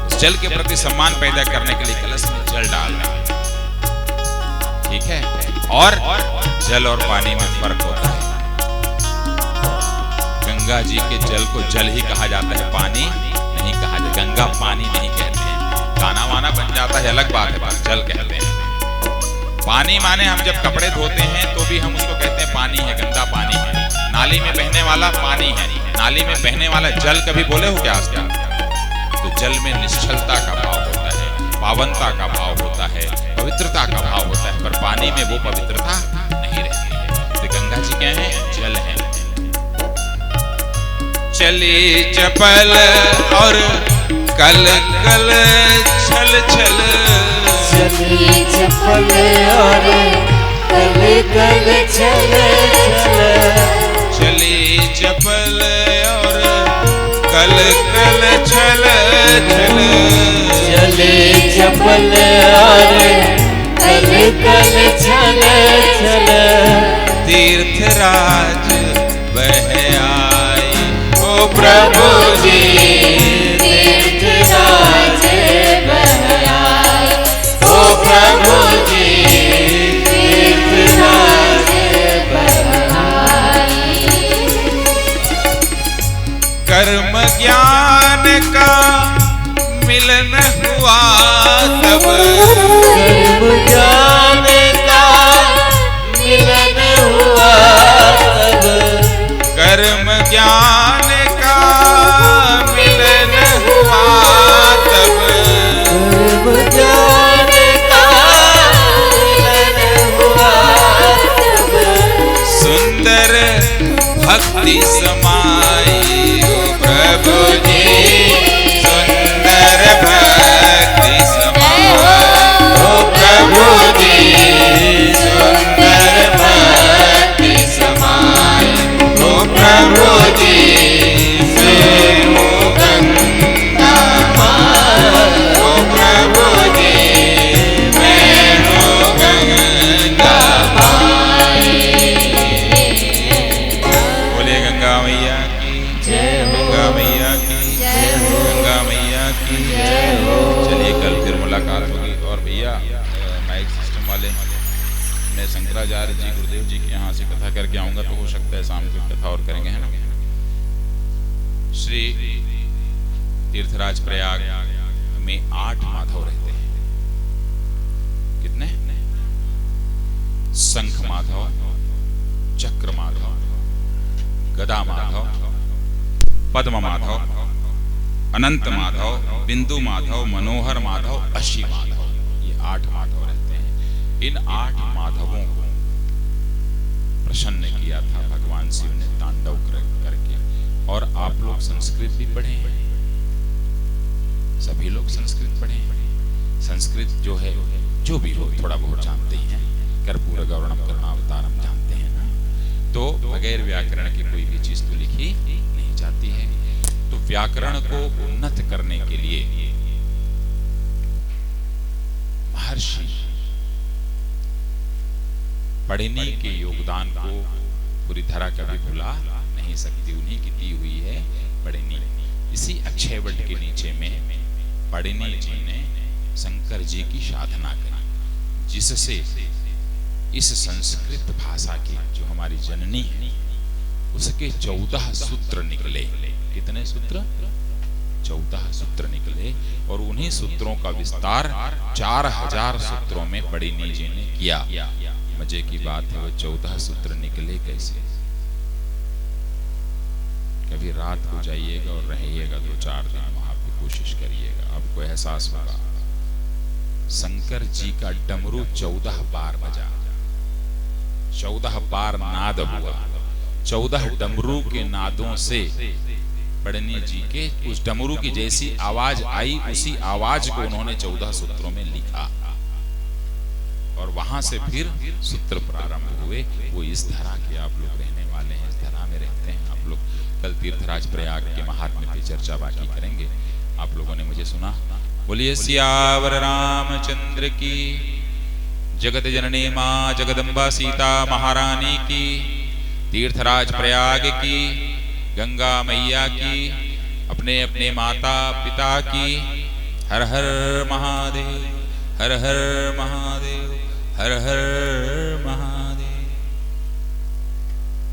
उस जल के प्रति सम्मान पैदा करने के लिए कलश में जल डालना, ठीक है? और जल और पानी में फर्क होता है। गंगा जी के जल को जल ही कहा जाता है, पानी नहीं कहा जाता। गंगा पानी नहीं कहते हैं, गाना वाना बन जाता है अलग बात है, पर जल कहते हैं। पानी माने हम जब कपड़े धोते हैं तो भी हम उसको कहते हैं पानी है, गंदा पानी है। नाली में बहने वाला पानी है, नाली में बहने वाला जल कभी बोले हो क्या आज तक? तो जल में निश्चलता का भाव होता है, पावनता का भाव होता है, पवित्रता का भाव होता है, पर पानी में वो पवित्रता नहीं रहती है। तो गंगा जी क्या है? जल है। चली चपल और कल कल छल छल चली चपल और कल कल चल चल चली चपल और कल कल छल छल चली चपल और कल कल चल चल तीर्थराज बह आई ओ प्रभु जी तीर्थराज बह आए ओ प्रभु जी तीर्थराज बह आए कर्म ज्ञान का मिलन हुआ तब कर्म ज्ञान का मिलन हुआ तब कर्म ज्ञान का मिलन हुआ तब कर्म ज्ञान का मिलन हुआ तब सुंदर भक्ति समाई ओ प्रभु जी सुंदर भक्ति समाई ओ प्रभु जी सुंदर भक्ति समाई ओ प्रभु जी से हो गंगा माई ओ प्रभु जी मैं हो गंगा माई बोले गंगा मैया की जय हो गंगा मैया की जय हो गंगा मैया की जय हो चलिए कल फिर मुलाकात होगी। और भैया माइक सिस्टम वाले मैं शंकराचार्य जी गुरुदेव जी के यहाँ से कथा करके आऊंगा तो हो सकता है शाम को कथा और करेंगे है ना। श्री तीर्थराज प्रयाग में 8 माधव रहते हैं। कितने? शंख माधव, चक्र माधव, गदा माधव, पद्म माधव, अनंत माधव, बिंदु माधव, मनोहर माधव, अशी माधव, ये 8 माधव रहते हैं। इन 8 माधवों को प्रसन्न किया था भगवान शिव ने तांडव करके। और आप लोग संस्कृत भी पढ़े हैं, सभी लोग संस्कृत पढ़े हैं। संस्कृत जो है जो भी लोग थोड़ा बहुत जानते हैं, कर्पूर गौरवणम करुणावतारम जानते हैं ना, तो बगैर व्याकरण की कोई भी चीज तो लिखी नहीं जाती है। तो व्याकरण को उन्नत करने के लिए महर्षि पढ़ने के योगदान को पूरी तरह कभी भुला नहीं सकती, उन्हीं की दी हुई है पढ़नी। इसी अक्षय वट के नीचे में पढ़नी जी ने शंकर जी की साधना करी, जिससे इस संस्कृत भाषा की जो हमारी जननी है उसके 14 सूत्र निकले। कितने सूत्र? 14 सूत्र निकले। और उन्हीं सूत्रों का विस्तार 4000 सूत्रों में पढ़नी जी ने किया। मजे की बात है, वो 14 सूत्र निकले कैसे? कभी रात को जाइएगा और रहिएगा 2-4 दिन वहां पे, कोशिश करिएगा, आपको एहसास होगा। शंकर जी का डमरू 14 बार बजा, 14 बार नाद हुआ। 14 डमरू के नादों से पढ़नी जी के उस डमरू की जैसी आवाज आई, उसी आवाज को उन्होंने 14 सूत्रों में लिखा। और वहां से फिर सूत्र प्रारंभ हुए। वो इस धरा के आप लोग रहने वाले हैं, इस धरा में रहते हैं आप लोग। कल तीर्थराज प्रयाग के महात्म्य पे चर्चा बाकी करेंगे। आप लोगों ने मुझे सुना। बोलिए सियावर रामचंद्र की, जगत जननी माँ जगदम्बा सीता महारानी की, तीर्थराज प्रयाग की, गंगा मैया की, अपने अपने माता पिता की। हर हर महादेव, हर हर महादेव, हर हर